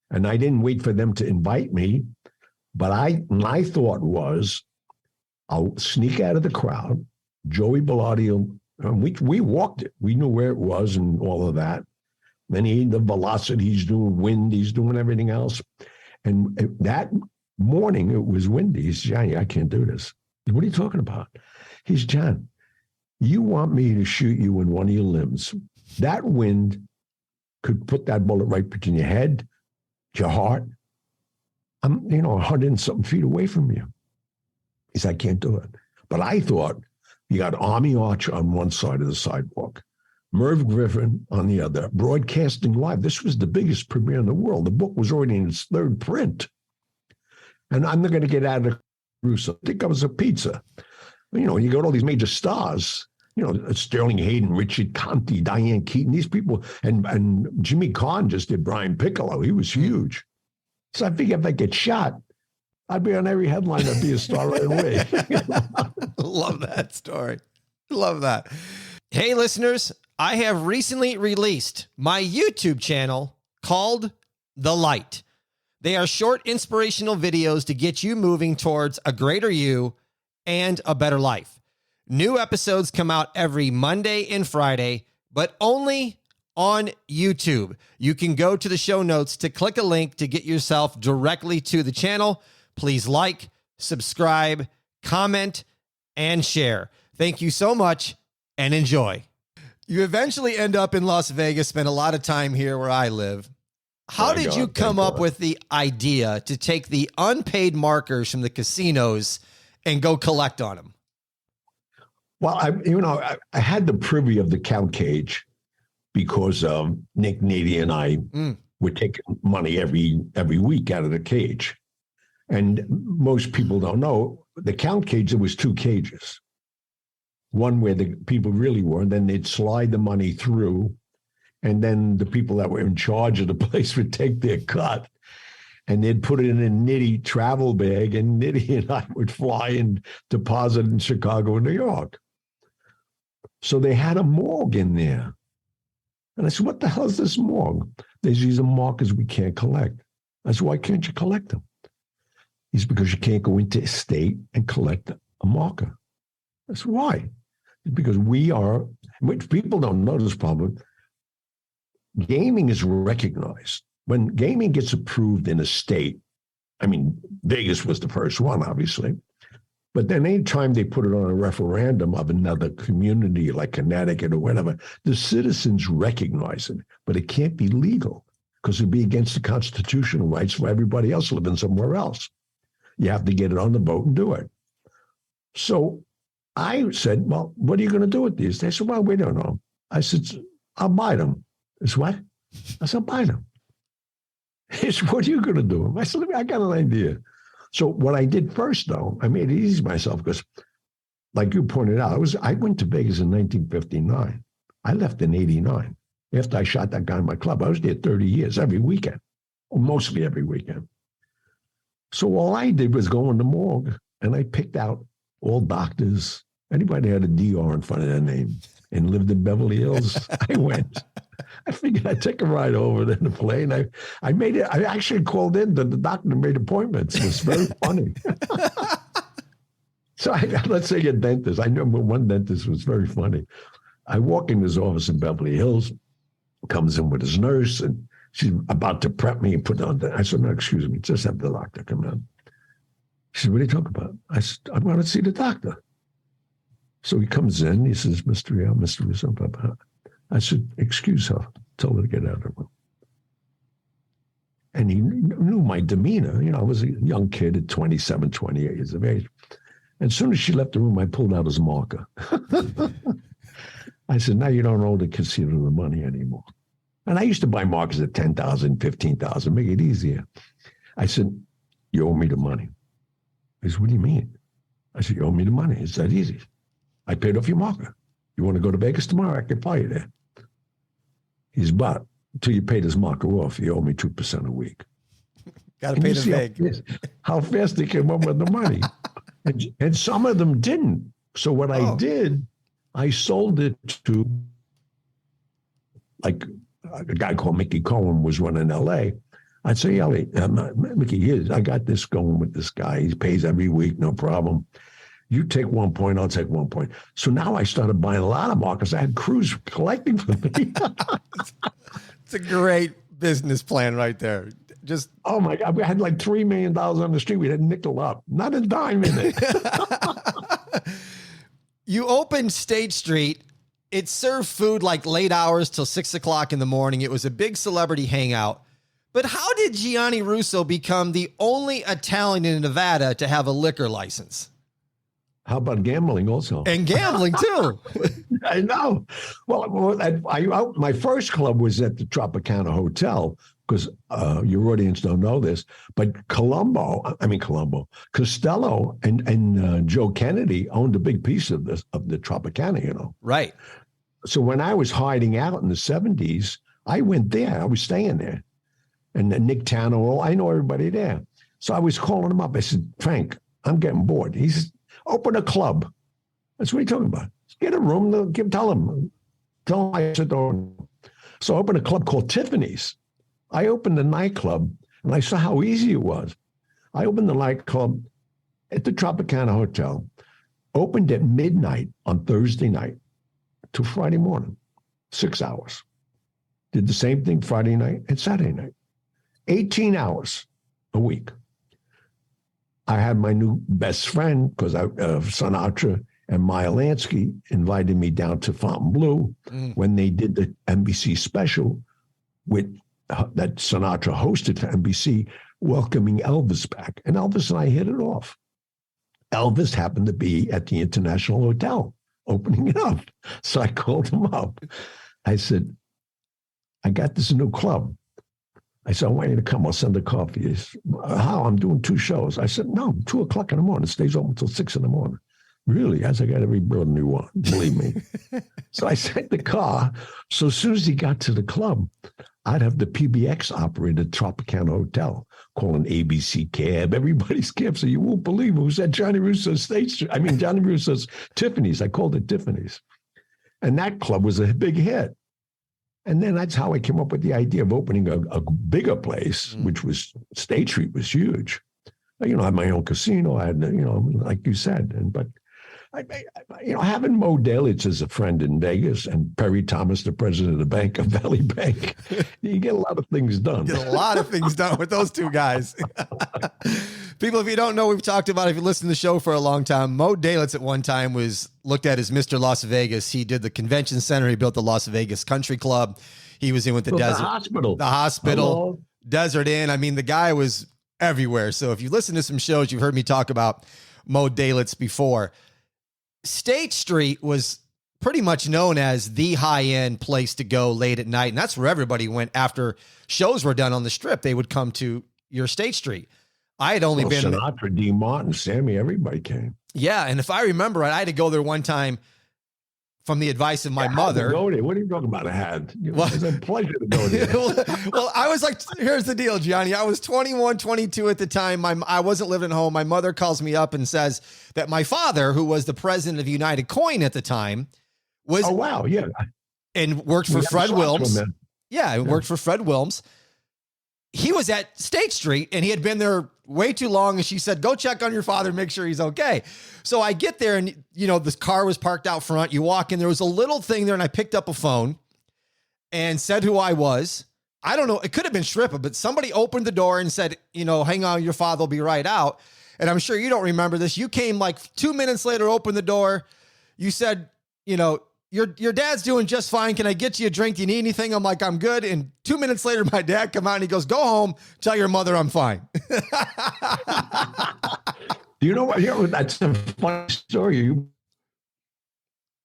and I didn't wait for them to invite me. But my thought was, I'll sneak out of the crowd. Joey Bellotti, we walked it. We knew where it was and all of that. Then the velocity, he's doing wind, he's doing everything else. And that morning, it was windy. He said, Gianni, I can't do this. What are you talking about? He's, John, you want me to shoot you in one of your limbs. That wind could put that bullet right between your head, your heart. I'm, 100 and something feet away from you. He said, I can't do it. But I thought you got Army Archer on one side of the sidewalk, Merv Griffin on the other, broadcasting live. This was the biggest premiere in the world. The book was already in its 3rd print. And I'm not going to get out of Russo. I think I was a pizza. You got all these major stars, Sterling Hayden, Richard Conte, Diane Keaton, these people, and Jimmy Kahn just did Brian Piccolo. He was huge. So I figured if I get shot, I'd be on every headline. I'd be a star right away. Love that story. Love that. Hey, listeners, I have recently released my YouTube channel called The Light. They are short inspirational videos to get you moving towards a greater you and a better life. New episodes come out every Monday and Friday, but only on YouTube. You can go to the show notes to click a link to get yourself directly to the channel. Please like, subscribe, comment, and share. Thank you so much and enjoy. You eventually end up in Las Vegas, spend a lot of time here where I live. How did you come up with the idea to take the unpaid markers from the casinos and go collect on them? Well, I had the privy of the count cage because Nick Nady and I were taking money every week out of the cage. And most people don't know, the count cage, there was 2 cages. One where the people really were, and then they'd slide the money through. And then the people that were in charge of the place would take their cut and they'd put it in a Nitty travel bag, and Nitty and I would fly and deposit in Chicago and New York. So they had a morgue in there. And I said, what the hell is this morgue? They said, these are markers we can't collect. I said, why can't you collect them? He said, because you can't go into a state and collect a marker. I said, why? Because which people don't know this problem, gaming is recognized. When gaming gets approved in a state, Vegas was the first one, obviously. But then anytime they put it on a referendum of another community like Connecticut or whatever, the citizens recognize it, but it can't be legal because it'd be against the constitutional rights for everybody else living somewhere else. You have to get it on the boat and do it. So I said, well, what are you going to do with these? They said, well, we don't know. I said, I'll buy them. He said, what? I said, buy them. He said, what are you going to do? I said, I got an idea. So what I did first, though, I made it easy myself because, like you pointed out, I went to Vegas in 1959. I left in 89 after I shot that guy in my club. I was there 30 years, every weekend, or mostly every weekend. So all I did was go in the morgue, and I picked out all doctors, anybody that had a DR in front of their name and lived in Beverly Hills. I went. I figured I'd take a ride over there in the plane. I made it. I actually called in to the doctor and made appointments. It was very funny. So let's say a dentist. I remember one dentist was very funny. I walk in his office in Beverly Hills, comes in with his nurse, and She's about to prep me and put on I said, no, excuse me, just have the doctor come in. She said, what are you talking about? I said, I want to see the doctor. So he comes in, he says, Mr. Russo. I said, excuse her, tell her to get out of the room. And he knew my demeanor. I was a young kid at 27, 28 years of age. And as soon as she left the room, I pulled out his marker. I said, now you don't owe the casino the money anymore. And I used to buy markers at $10,000, $15,000, make it easier. I said, you owe me the money. He said, what do you mean? I said, you owe me the money. It's that easy. I paid off your marker. You want to go to Vegas tomorrow? I can fly you there. He's but until you pay this marker off, you owe me 2% a week. Got to pay the vig. How fast they came up with the money. and some of them didn't. So what I did, I sold it to, like, a guy called Mickey Cohen was running L.A. I'd say, Ellie, Mickey, I got this going with this guy. He pays every week, no problem. You take 1 point, I'll take 1 point. So now I started buying a lot of markers. I had crews collecting for me. It's a great business plan right there. Just oh my God, we had like $3 million on the street. We had nickel up, not a dime in it. You opened State Street. It served food like late hours till 6 o'clock in the morning. It was a big celebrity hangout. But how did Gianni Russo become the only Italian in Nevada to have a liquor license? How about gambling also? And gambling too. I know. Well, my first club was at the Tropicana Hotel because your audience don't know this, but Costello and Joe Kennedy owned a big piece of the Tropicana, Right. So when I was hiding out in the 70s, I went there. I was staying there. And Nick Tano, I know everybody there. So I was calling him up. I said, Frank, I'm getting bored. He said, open a club. That's what he's talking about. Get a room, tell him I said, so I opened a club called Tiffany's. I opened a nightclub, and I saw how easy it was. I opened the nightclub at the Tropicana Hotel, opened at midnight on Thursday night to Friday morning, 6 hours. Did the same thing Friday night and Saturday night, 18 hours a week. I had my new best friend, because Sinatra and Maya Lansky invited me down to Fontainebleau when they did the NBC special with that Sinatra hosted for NBC, welcoming Elvis back. And Elvis and I hit it off. Elvis happened to be at the International Hotel opening it up. So I called him up. I said, I got this new club. I said, I want you to come. I'll send a coffee. He said, how? I'm doing 2 shows. I said, no, 2 o'clock in the morning. It stays open until 6 in the morning. Really? I said, I got every building you want. Believe me. So I sent the car. So as soon as he got to the club, I'd have the PBX operator at Tropicana Hotel calling ABC cab, everybody's cab. So you won't believe it was at Johnny Russo's Johnny Russo's Tiffany's. I called it Tiffany's. And that club was a big hit. And then that's how I came up with the idea of opening a bigger place, which was State Street was huge. I had my own casino. I had, like you said, but having Mo Dalitz as a friend in Vegas and Perry Thomas, the president of the bank, of Valley Bank, you get a lot of things done. Get a lot of things done with those 2 guys. People, if you don't know, we've talked about, if you listen to the show for a long time, Mo Dalitz at one time was looked at as Mr. Las Vegas. He did the convention center. He built the Las Vegas Country Club. He was in with the desert. The hospital. Hello. Desert Inn. I mean, the guy was everywhere. So if you listen to some shows, you've heard me talk about Mo Dalitz before. State Street was pretty much known as the high-end place to go late at night, and that's where everybody went after shows were done on the Strip. They would come to your State Street. I had only been Sinatra, D. Martin, Sammy, everybody came. Yeah, and if I remember right, I had to go there one time from the advice of my mother. Go there. What are you talking about? It was a pleasure to go there. Well, I was like, here's the deal, Gianni. I was 21, 22 at the time. I wasn't living at home. My mother calls me up and says that my father, who was the president of United Coin at the time, was and worked for Fred Wilms. Worked for Fred Wilms. He was at State Street and he had been there way too long. And she said, go check on your father, make sure he's okay. So I get there and, this car was parked out front. You walk in, there was a little thing there and I picked up a phone and said who I was. I don't know. It could have been Shrippa, but somebody opened the door and said, hang on, your father will be right out. And I'm sure you don't remember this. You came like 2 minutes later, opened the door. You said, your dad's doing just fine. Can I get you a drink? Do you need anything? I'm like, I'm good. And 2 minutes later, my dad come out and he goes, go home, tell your mother I'm fine. You know what? That's a funny story.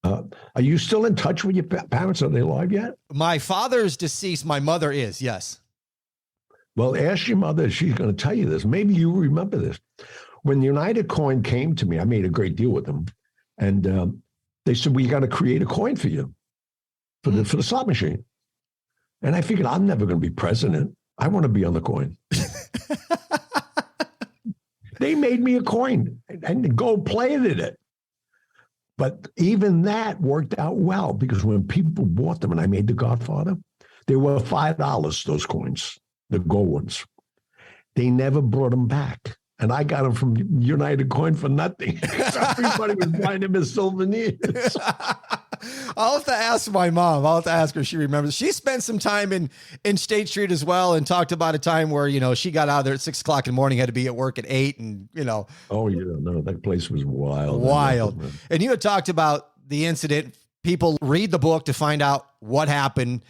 Are you still in touch with your parents? Are they alive yet? My father's deceased. My mother is, yes. Well, ask your mother. She's going to tell you this. Maybe you remember this. When the United Coin came to me, I made a great deal with them. And they said, we got to create a coin for you for the slot machine. And I figured, I'm never going to be president. I want to be on the coin. They made me a coin and gold plated it. But even that worked out well because when people bought them and I made the Godfather, they were $5, those coins, the gold ones. They never brought them back. And I got them from United Coin for nothing. Everybody was buying them as souvenirs. I'll have to ask my mom. I'll have to ask her if she remembers. She spent some time in State Street as well and talked about a time where, she got out of there at 6 o'clock in the morning, had to be at work at 8 and, Oh, yeah. No, that place was wild. Wild. And you had talked about the incident. People read the book to find out what happened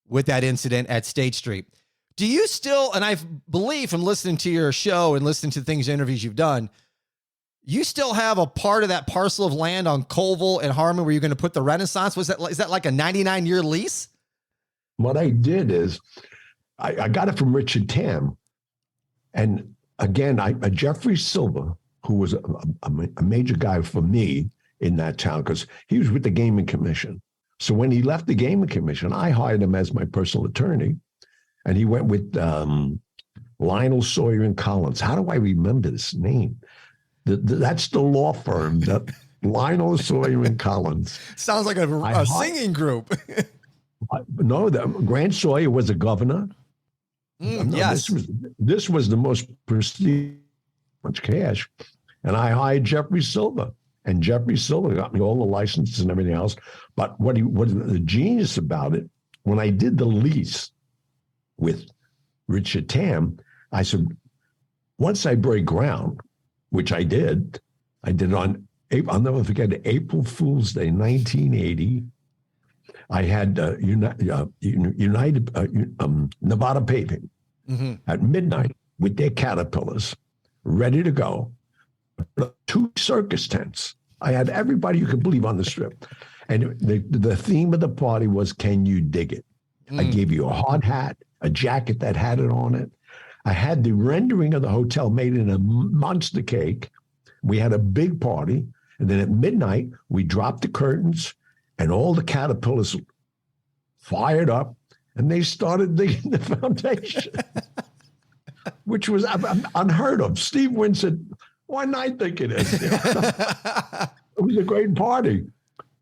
with that incident at State Street. Do you still, and I believe from listening to your show and listening to things, interviews you've done, you still have a part of that parcel of land on Colville and Harmon where you're going to put the Renaissance? Is that like a 99-year lease? What I did is I got it from Richard Tam. And again, Jeffrey Silver, who was a major guy for me in that town, because he was with the Gaming Commission. So when he left the Gaming Commission, I hired him as my personal attorney. And he went with Lionel Sawyer and Collins. How do I remember this name? That's the law firm, Lionel Sawyer and Collins. Sounds like a singing group. No, Grant Sawyer was a governor. Yes. This was the most prestigious, much cash. And I hired Jeffrey Silver. And Jeffrey Silver got me all the licenses and everything else. But what the genius about it, when I did the lease with Richard Tam, I said, once I break ground, which I did it on, I'll never forget it, April Fool's Day, 1980. I had Nevada Paving at midnight with their Caterpillars ready to go. 2 circus tents. I had everybody you could believe on the strip. And the theme of the party was, can you dig it? I gave you a hard hat, a jacket that had it on it. I had the rendering of the hotel made in a monster cake. We had a big party. And then at midnight, we dropped the curtains and all the Caterpillars fired up and they started digging the foundation, which was unheard of. Steve Wynn said, why not think it is? It was a great party.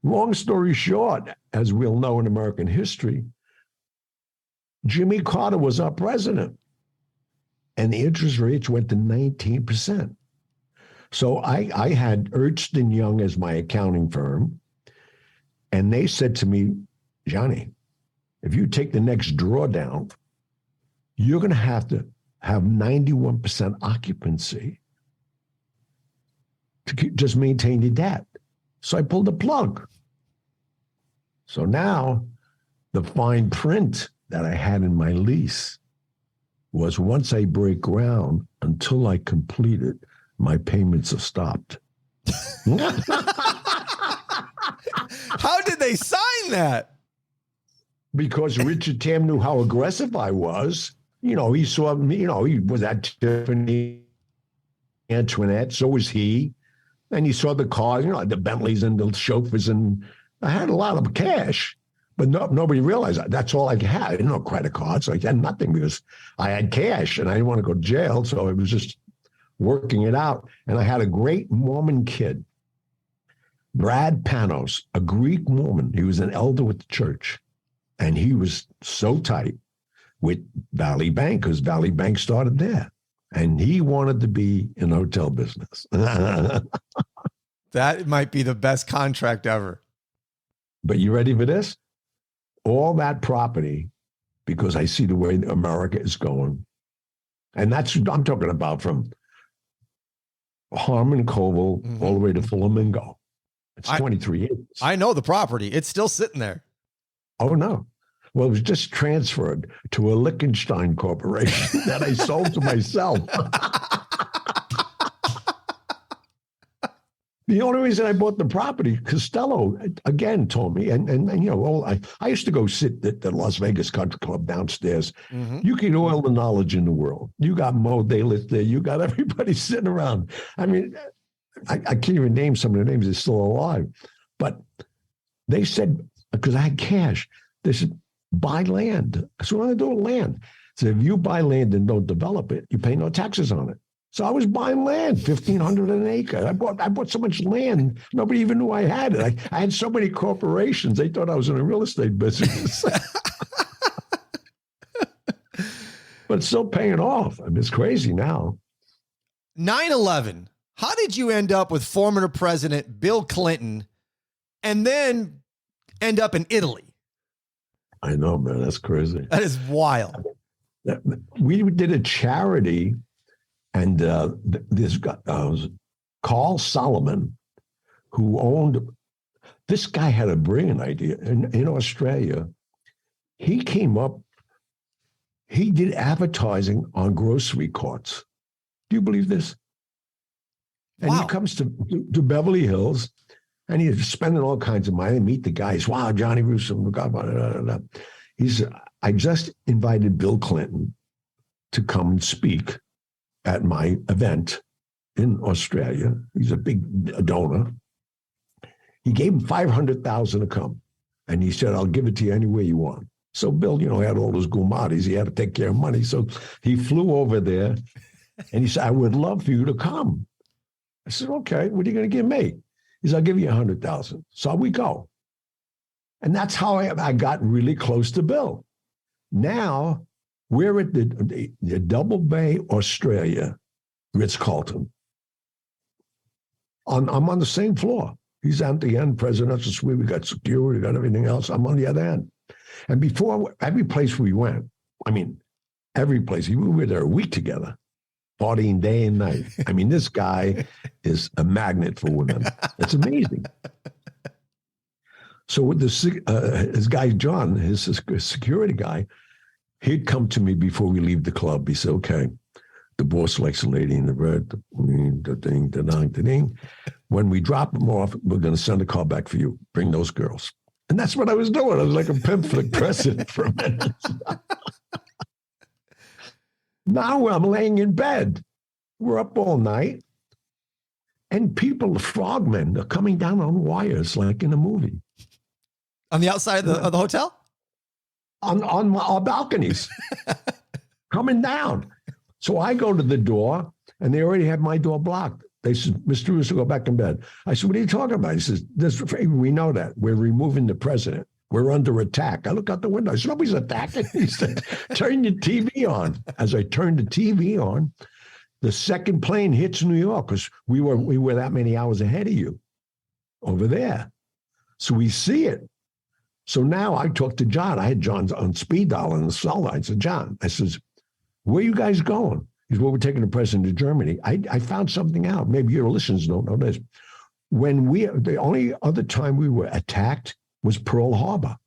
Long story short, as we'll know in American history, Jimmy Carter was our president, and the interest rates went to 19%. So I had Ernst & Young as my accounting firm, and they said to me, Gianni, if you take the next drawdown, you're going to have 91% occupancy to just maintain your debt. So I pulled the plug. So now the fine print that I had in my lease was, once I break ground, until I complete it, my payments are stopped. How did they sign that? Because Richard Tam knew how aggressive I was. He saw me, he was at Tiffany, Antoinette, so was he. And he saw the cars, the Bentleys and the chauffeurs, and I had a lot of cash. But nobody realized that. That's all I had. I didn't know credit cards. I had nothing because I had cash and I didn't want to go to jail. So it was just working it out. And I had a great Mormon kid, Brad Panos, a Greek Mormon. He was an elder with the church. And he was so tight with Valley Bank because Valley Bank started there. And he wanted to be in the hotel business. That might be the best contract ever. But you ready for this? All that property because I see the way America is going. And that's what I'm talking about, from Harmon Koval all the way to Flamingo. It's 23 acres. I know the property. It's still sitting there. Oh, no. Well, it was just transferred to a Liechtenstein corporation that I sold to myself. The only reason I bought the property, Costello, again, told me, and you know, well, I used to go sit at the Las Vegas Country Club downstairs. You get all the knowledge in the world. You got Mo Dalis there. You got everybody sitting around. I mean, I can't even name some of the names. They're still alive. But they said, because I had cash, they said, buy land. So what do I do with land? So if you buy land and don't develop it, you pay no taxes on it. So I was buying land, $1,500 an acre. I bought so much land, nobody even knew I had it. I had so many corporations, they thought I was in a real estate business. But it's still paying off. I mean, it's crazy now. 9/11. How did you end up with former President Bill Clinton and then end up in Italy? I know, man. That's crazy. That is wild. We did a charity, and this guy, Carl Solomon, who owned, this guy had a brilliant idea. In Australia, he came up, he did advertising on grocery carts. Do you believe this? And he comes to Beverly Hills, and he's spending all kinds of money. Meet the guys. Wow, Gianni Russo, Godfather. He said, I just invited Bill Clinton to come and speak at my event in Australia. He's a big donor. He gave him $500,000 to come. And he said, I'll give it to you any way you want. So Bill, had all those gumatis. He had to take care of money. So he flew over there, and he said, I would love for you to come. I said, okay, what are you going to give me? He said, I'll give you $100,000. So we go. And that's how I got really close to Bill. Now we're at the Double Bay, Australia, Ritz-Carlton. I'm on the same floor. He's at the end, presidential suite. We got security, we got everything else. I'm on the other end. And before, every place we went, every place, we were there a week together, partying day and night. This guy is a magnet for women. It's amazing. So with his guy, John, his security guy, he'd come to me before we leave the club. He said, okay, the boss likes a lady in the red, the ding. When we drop them off, we're going to send a car back for you. Bring those girls. And that's what I was doing. I was like a pimp flick president for a minute. Now I'm laying in bed. We're up all night. And people, the frogmen, are coming down on wires like in a movie. On the outside of the hotel? On our balconies. Coming down. So I go to the door, and they already have my door blocked. They said, Mr. Russo, go back in bed. I said, what are you talking about? He says, we know that. We're removing the president. We're under attack. I look out the window. I said, nobody's attacking. He said, turn your TV on. As I turned the TV on, the second plane hits New York because we were that many hours ahead of you over there. So we see it. So now I talked to John. I had John's on speed dial on the cell line. I said, John, I says, where are you guys going? He said, well, we're taking the president to Germany. I found something out. Maybe your listeners don't know this. The only other time we were attacked was Pearl Harbor.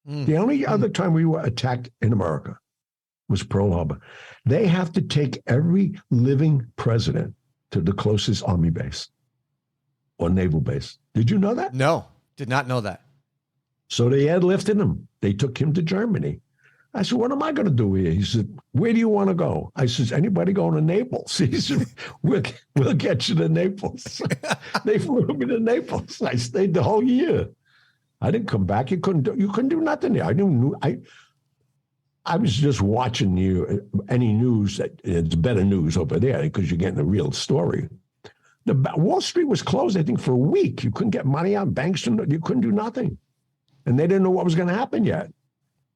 The only other time we were attacked in America was Pearl Harbor. They have to take every living president to the closest army base or naval base. Did you know that? No, did not know that. So they airlifted him. They took him to Germany. I said, what am I going to do here? He said, where do you want to go? I said, anybody going to Naples? He said, we'll get you to Naples. They flew me to Naples. I stayed the whole year. I didn't come back. You couldn't do nothing there. I was just watching any news. It's better news over there because you're getting the real story. Wall Street was closed, I think, for a week. You couldn't get money out. Banks, you couldn't do nothing. And they didn't know what was going to happen yet.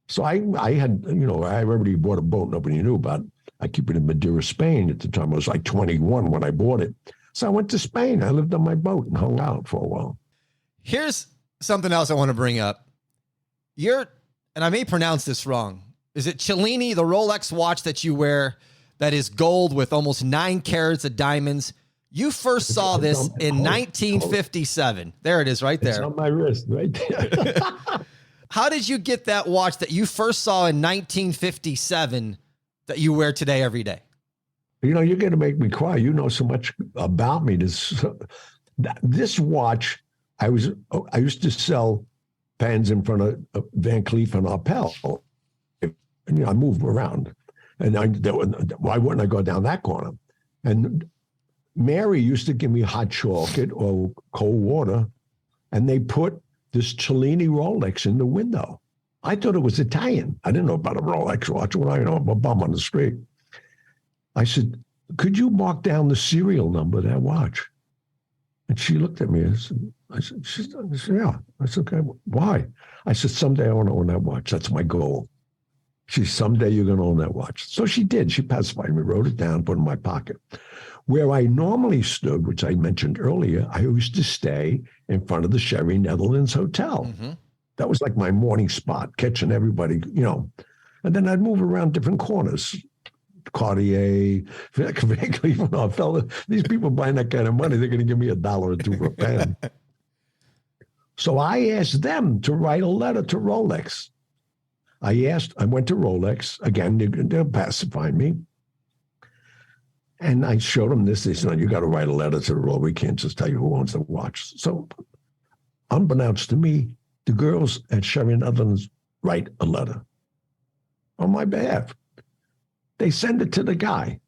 So I had, I already bought a boat nobody knew about. I keep it in Madeira, Spain at the time. I was like 21 when I bought it. So I went to Spain. I lived on my boat and hung out for a while. Here's something else I want to bring up. And I may pronounce this wrong, Is it Cellini, the Rolex watch that you wear that is gold with almost 9 carats of diamonds? You first saw this in 1957. There it is right there. It's on my wrist right there. How did you get that watch that you first saw in 1957 that you wear today every day? You know, you're going to make me cry. You know so much about me. This watch, I used to sell pens in front of Van Cleef and Arpels. And, you know, I moved around. And why wouldn't I go down that corner? And Mary used to give me hot chocolate or cold water, and they put this Cellini Rolex in the window. I thought it was Italian. I didn't know about a Rolex watch. What do I know? I'm a bum on the street. I said, could you mark down the serial number of that watch? And she looked at me. I said, yeah. I said, okay, why? I said, someday I want to own that watch. That's my goal. She said, someday you're going to own that watch. So she did. She pacified me, wrote it down, put it in my pocket. Where I normally stood, which I mentioned earlier, I used to stay in front of the Sherry Netherlands Hotel. Mm-hmm. That was like my morning spot, catching everybody, you know. And then I'd move around different corners. Cartier, these people buying that kind of money, they're going to give me $1 or $2 for a pen. So I asked them to write a letter to Rolex. I went to Rolex. Again, they'll pacify me. And I showed them this. They said, you got to write a letter to the Rolex. We can't just tell you who owns the watch. So unbeknownst to me, the girls at Sherry Netherlands write a letter on my behalf. They send it to the guy.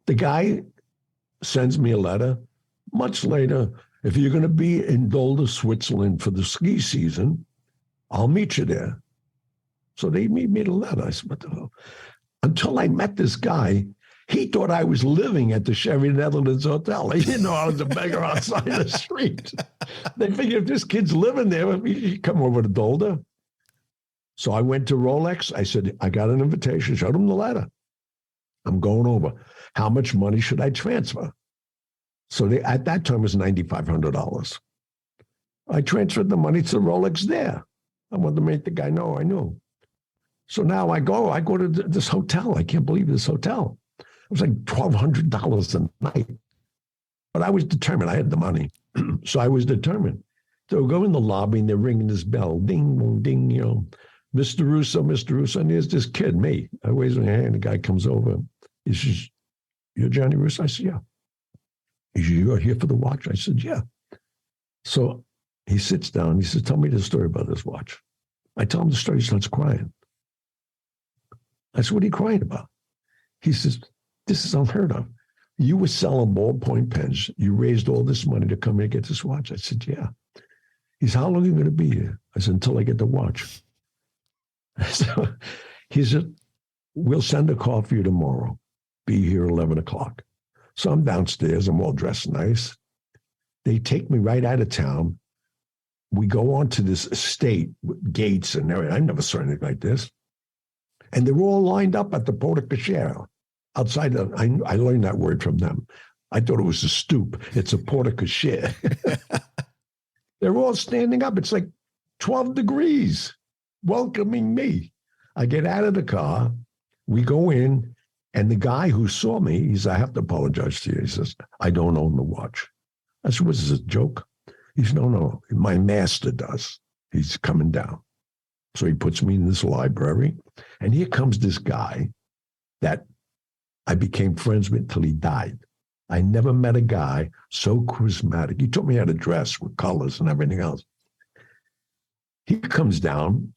The guy sends me a letter. Much later, if you're going to be in Dolder, Switzerland for the ski season, I'll meet you there. So they made me the letter. I said, what the hell? Until I met this guy, he thought I was living at the Sherry Netherlands Hotel. He didn't know I was a beggar outside the street. They figured if this kid's living there, he'd come over to Dolder. So I went to Rolex. I said, I got an invitation. Showed him the letter. I'm going over. How much money should I transfer? So at that time it was $9,500. I transferred the money to Rolex there. I wanted to make the guy know I knew. So now I go to this hotel. I can't believe this hotel. It was like $1,200 a night. But I was determined. I had the money. So I was determined. So we go in the lobby and they're ringing this bell. Ding, ding, ding, you know. Mr. Russo, Mr. Russo. And there's this kid, me. I raise my hand. The guy comes over. He says, you're Gianni Russo? I said, yeah. He said, you're here for the watch? I said, yeah. So he sits down. He says, tell me the story about this watch. I tell him the story. He starts crying. I said, what are you crying about? He says, this is unheard of. You were selling ballpoint pens. You raised all this money to come here and get this watch. I said, yeah. He said, how long are you going to be here? I said, until I get the watch. So he said, we'll send a car for you tomorrow. Be here 11 o'clock. So I'm downstairs. I'm all dressed nice. They take me right out of town. We go on to this estate with gates and everything. I never saw anything like this. And they're all lined up at the porte cochere outside. I learned that word from them. I thought it was a stoop. It's a porte cochere. They're all standing up. It's like 12 degrees welcoming me. I get out of the car. We go in. And the guy who saw me, he said, I have to apologize to you. He says, I don't own the watch. I said, was this a joke? He said, no, my master does. He's coming down. So he puts me in this library. And here comes this guy that I became friends with till he died. I never met a guy so charismatic. He taught me how to dress with colors and everything else. He comes down,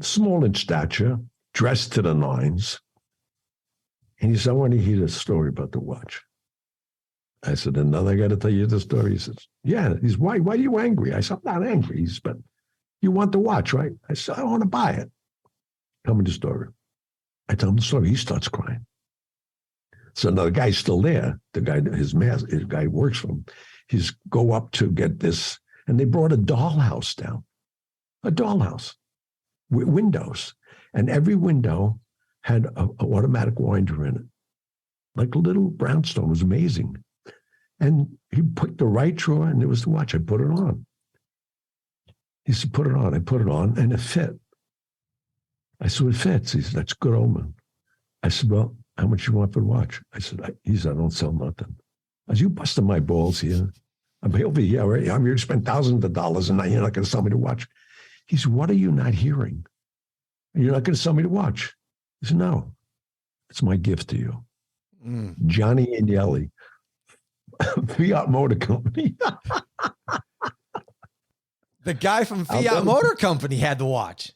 small in stature, dressed to the nines. And he said, I want to hear the story about the watch. I said, and now I got to tell you the story. He says, yeah. He's, why are you angry? I said, I'm not angry. He said, but you want the watch, right? I said, I want to buy it. Tell me the story. I tell him the story. He starts crying. So now the guy's still there. The guy, his guy works for him. He's go up to get this. And they brought a dollhouse down. A dollhouse with windows. And every window had an automatic winder in it, like a little brownstone. It was amazing. And he put the right drawer, and there was the watch. I put it on. He said, put it on. I put it on, and it fit. I said, it fits. He said, that's good omen. I said, well, how much you want for the watch? I said, he said, I don't sell nothing. I said, you busting my balls here. I'm over here, right? I'm here to spend thousands of dollars and you're not going to sell me the watch. He said, what are you not hearing? You're not going to sell me the watch. I said, no, it's my gift to you. Gianni and Yelly, Fiat Motor Company. The guy from Fiat Motor Company had the watch.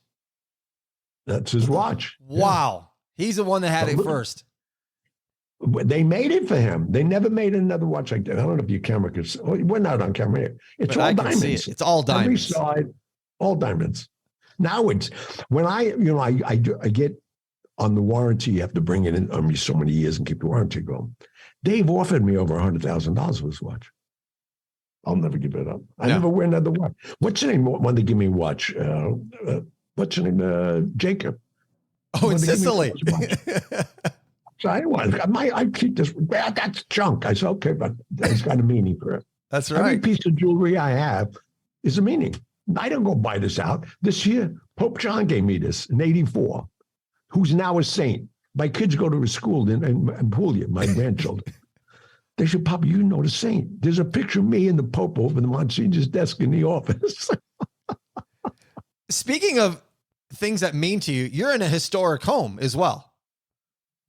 That's his watch. Wow. Yeah. He's the one that had it first. They made it for him. They never made another watch like that. I don't know if your camera could see. We're not on camera here. It's all diamonds. It's all diamonds. Every side, all diamonds. Now it's, when I get on the warranty, you have to bring it in on me so many years and keep the warranty going. They've offered me over $100,000 for this watch. I'll never give it up. I never wear another watch. What's your name? When they give me a watch? What's your name? Jacob. Oh, in Sicily. So I keep this. That's junk. I said, okay, but it's got a meaning for it. That's right. Every piece of jewelry I have is a meaning. I don't go buy this out. This year, Pope John gave me this in '84, who's now a saint. My kids go to a school in Puglia, my grandchildren. They said, Papa, you know the saint. There's a picture of me and the Pope over the Monsignor's desk in the office. Speaking of things that mean to you, you're in a historic home as well.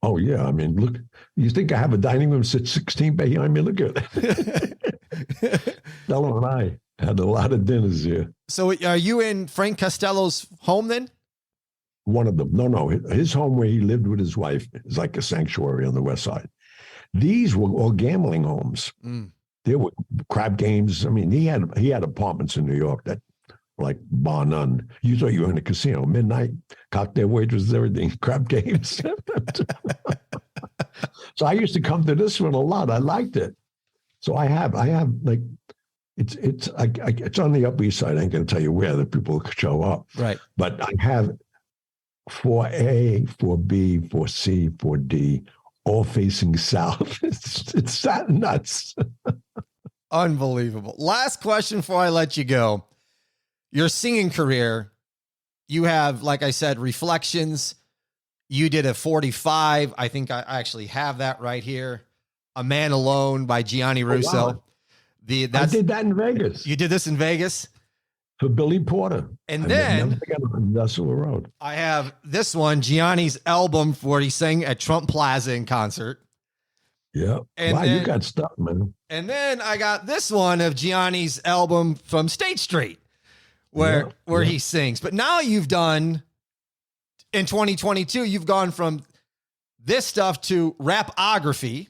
Oh, yeah. I mean, look, you think I have a dining room sit 16 behind me? Look at it. Stella and I had a lot of dinners here. So are you in Frank Costello's home then? One of them. No. His home where he lived with his wife is like a sanctuary on the west side. These were all gambling homes. There were crab games. I mean, he had apartments in New York that were like bar none. You thought you were in a casino. Midnight, cocktail waitresses, everything, crab games. So I used to come to this one a lot. I liked it. So I have like, it's on the Upper East Side. I ain't going to tell you where the people show up. Right. But I have 4A, 4B, 4C, 4D, all facing south. It's that nuts. Unbelievable. Last question before I let you go. Your singing career, you have, like I said, Reflections. You did a 45. I think I actually have that right here. A Man Alone by Gianni Russo. Oh, wow. I did that in Vegas. You did this in Vegas? For Billy Porter. And then Industrial Road. I have this one, Gianni's album where he sang at Trump Plaza in concert. Yeah. And wow, you got stuff, man. And then I got this one of Gianni's album from State Street where he sings. But now you've done, in 2022, you've gone from this stuff to rapography.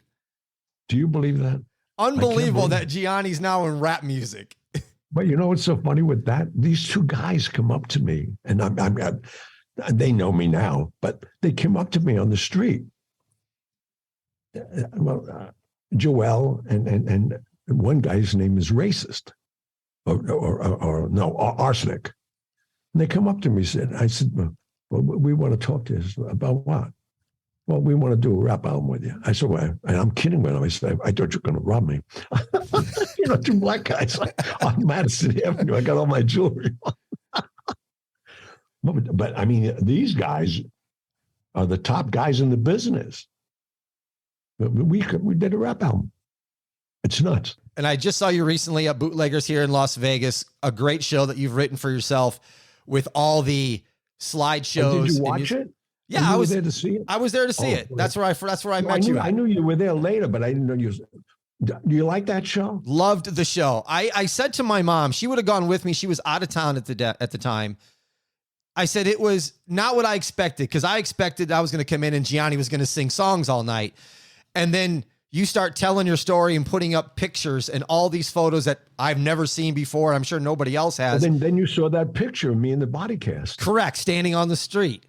Do you believe that? Unbelievable that Gianni's now in rap music. But you know what's so funny with that? These two guys come up to me, and they know me now, but they came up to me on the street. Joel and one guy's name is Racist, or Arsenic. And they come up to me and I said, well, we want to talk to you about what? Well, we want to do a rap album with you. I said, well, and I'm kidding with him. I said, I thought you were going to rob me. Two black guys on Madison Avenue. I got all my jewelry on. But I mean, these guys are the top guys in the business. We did a rap album. It's nuts. And I just saw you recently at Bootleggers here in Las Vegas, a great show that you've written for yourself with all the slideshows. Did you watch it? Yeah, I was there to see it. I was there to see it. That's where I met you. I knew you were there later, but I didn't know you. Do you like that show? Loved the show. I said to my mom, she would have gone with me. She was out of town at the time. I said it was not what I expected, because I expected I was going to come in and Gianni was going to sing songs all night. And then you start telling your story and putting up pictures and all these photos that I've never seen before. I'm sure nobody else has. And then you saw that picture of me in the body cast. Correct. Standing on the street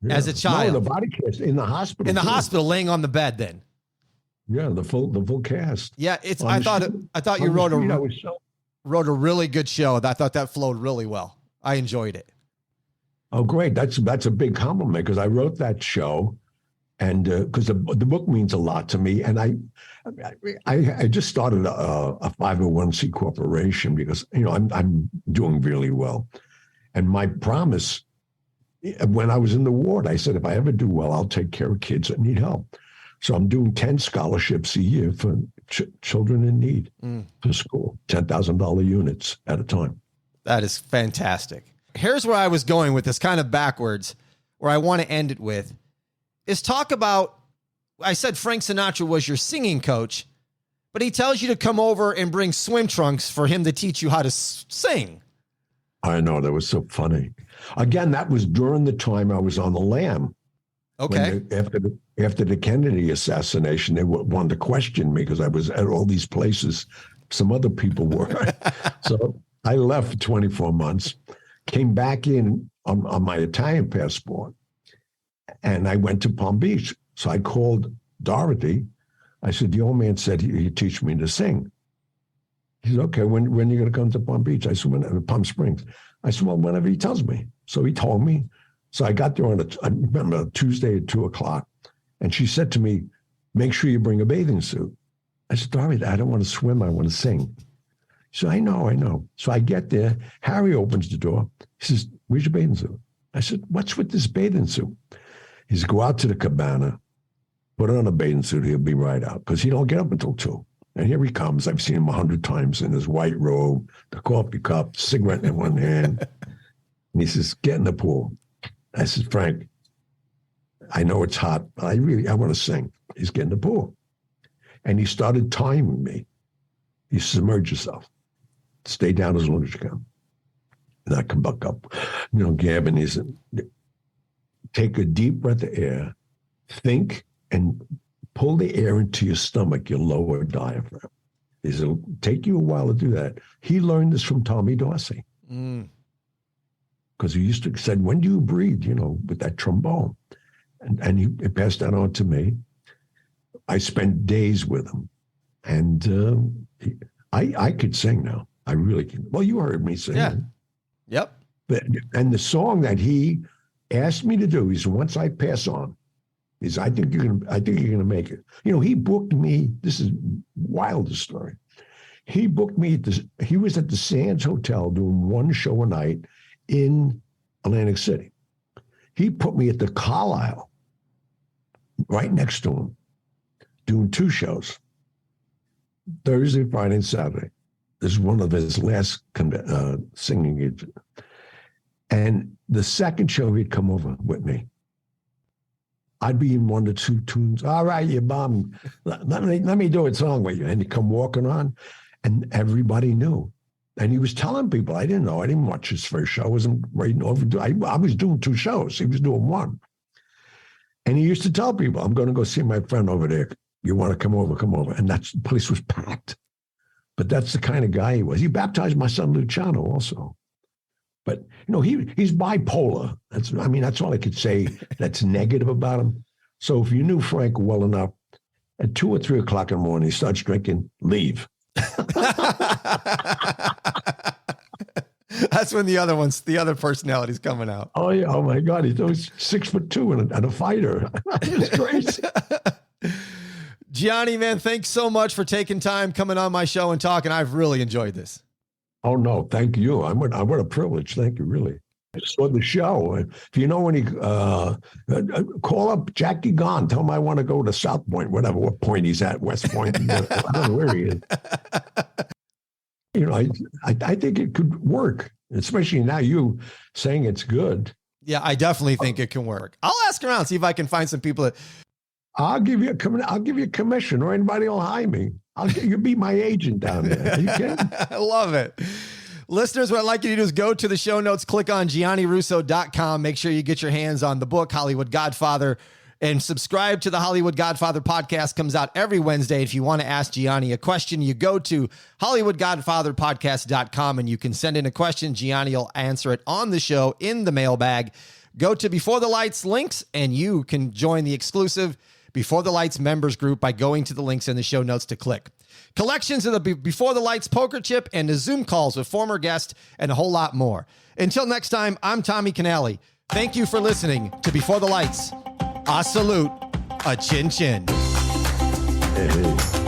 as a child. No, the body cast in the hospital. In the hospital, laying on the bed then. Yeah, the full cast. Yeah, I thought you wrote a really good show. I thought that flowed really well. I enjoyed it. Oh, great. That's a big compliment, because I wrote that show. And because the book means a lot to me, and I just started a 501c corporation because I'm doing really well, and my promise when I was in the ward, I said, if I ever do well, I'll take care of kids that need help. So I'm doing 10 scholarships a year for children in need for school, $10,000 units at a time. That is fantastic. Here's where I was going with this, kind of backwards, where I want to end it with, is talk about, I said Frank Sinatra was your singing coach, but he tells you to come over and bring swim trunks for him to teach you how to sing. I know, that was so funny. Again, that was during the time I was on the lam. Okay. After the Kennedy assassination, they wanted to question me because I was at all these places. Some other people were. So I left for 24 months, came back in on my Italian passport, and I went to Palm Beach. So I called Dorothy. I said, the old man said he'd teach me to sing. He said, okay, when are you going to come to Palm Beach? I said, Palm Springs. I said, well, whenever he tells me. So he told me. So I got there I remember a Tuesday at 2:00. And she said to me, make sure you bring a bathing suit. I said, Dorothy, I don't want to swim. I want to sing. She said, I know. So I get there. Harry opens the door. He says, where's your bathing suit? I said, what's with this bathing suit? He said, go out to the cabana, put on a bathing suit. He'll be right out because he don't get up until 2. And here he comes. I've seen him 100 times in his white robe, the coffee cup, cigarette in one hand. And he says, get in the pool. I said, Frank, I know it's hot, but I want to sing. He's getting in the pool. And he started timing me. He said, submerge yourself. Stay down as long as you can. And I come back up. Gavin, he said, take a deep breath of air, think, and pull the air into your stomach, your lower diaphragm. He said, it'll take you a while to do that. He learned this from Tommy Dorsey. Because he used to said, when do you breathe, with that trombone? And he passed that on to me. I spent days with him. And I could sing now. I really can. Well, you heard me sing. Yeah. Yep. And the song that he asked me to do, he said, once I pass on, he said, I think you're gonna make it. He booked me. This is wildest story. He booked me he was at the Sands Hotel doing one show a night in Atlantic City. He put me at the Carlisle, right next to him, doing 2 shows, Thursday, Friday, and Saturday. This is one of his last singing gigs. And the second show, he'd come over with me. I'd be in 1 or 2 tunes. All right, you bum. Let me do a song with you. And he'd come walking on, and everybody knew. And he was telling people, I didn't know. I didn't watch his first show. I wasn't waiting over. I was doing 2 shows. He was doing 1. And he used to tell people, I'm going to go see my friend over there. You want to come over, come over. And the place was packed. But that's the kind of guy he was. He baptized my son Luciano also. But, he's bipolar. That's all I could say that's negative about him. So if you knew Frank well enough, at 2 or 3 o'clock in the morning, he starts drinking, leave. That's when the other personality's coming out. Oh, yeah. Oh, my God. He's 6'2" and a fighter. It's crazy. Gianni, man, thanks so much for taking time coming on my show and talking. I've really enjoyed this. Oh, no, thank you. What a privilege. Thank you, really. I saw the show. If you know any, call up Jackie Gone. Tell him I want to go to South Point, what point he's at, West Point. I don't know where he is. I think it could work, especially now you saying it's good. Yeah, I definitely think it can work. I'll ask around, see if I can find some people that. I'll give you a commission, or anybody will hire me. You'll be my agent down there. Are you kidding? I love it. Listeners, what I'd like you to do is go to the show notes, click on GianniRusso.com. Make sure you get your hands on the book, Hollywood Godfather, and subscribe to the Hollywood Godfather podcast. Comes out every Wednesday. If you want to ask Gianni a question, you go to HollywoodGodfatherPodcast.com and you can send in a question. Gianni will answer it on the show in the mailbag. Go to Before the Lights links and you can join the exclusive Before the Lights members group by going to the links in the show notes to click. Collections of the Before the Lights poker chip and the Zoom calls with former guests and a whole lot more. Until next time, I'm Tommy Canale. Thank you for listening to Before the Lights. A salute, a chin chin. Hey.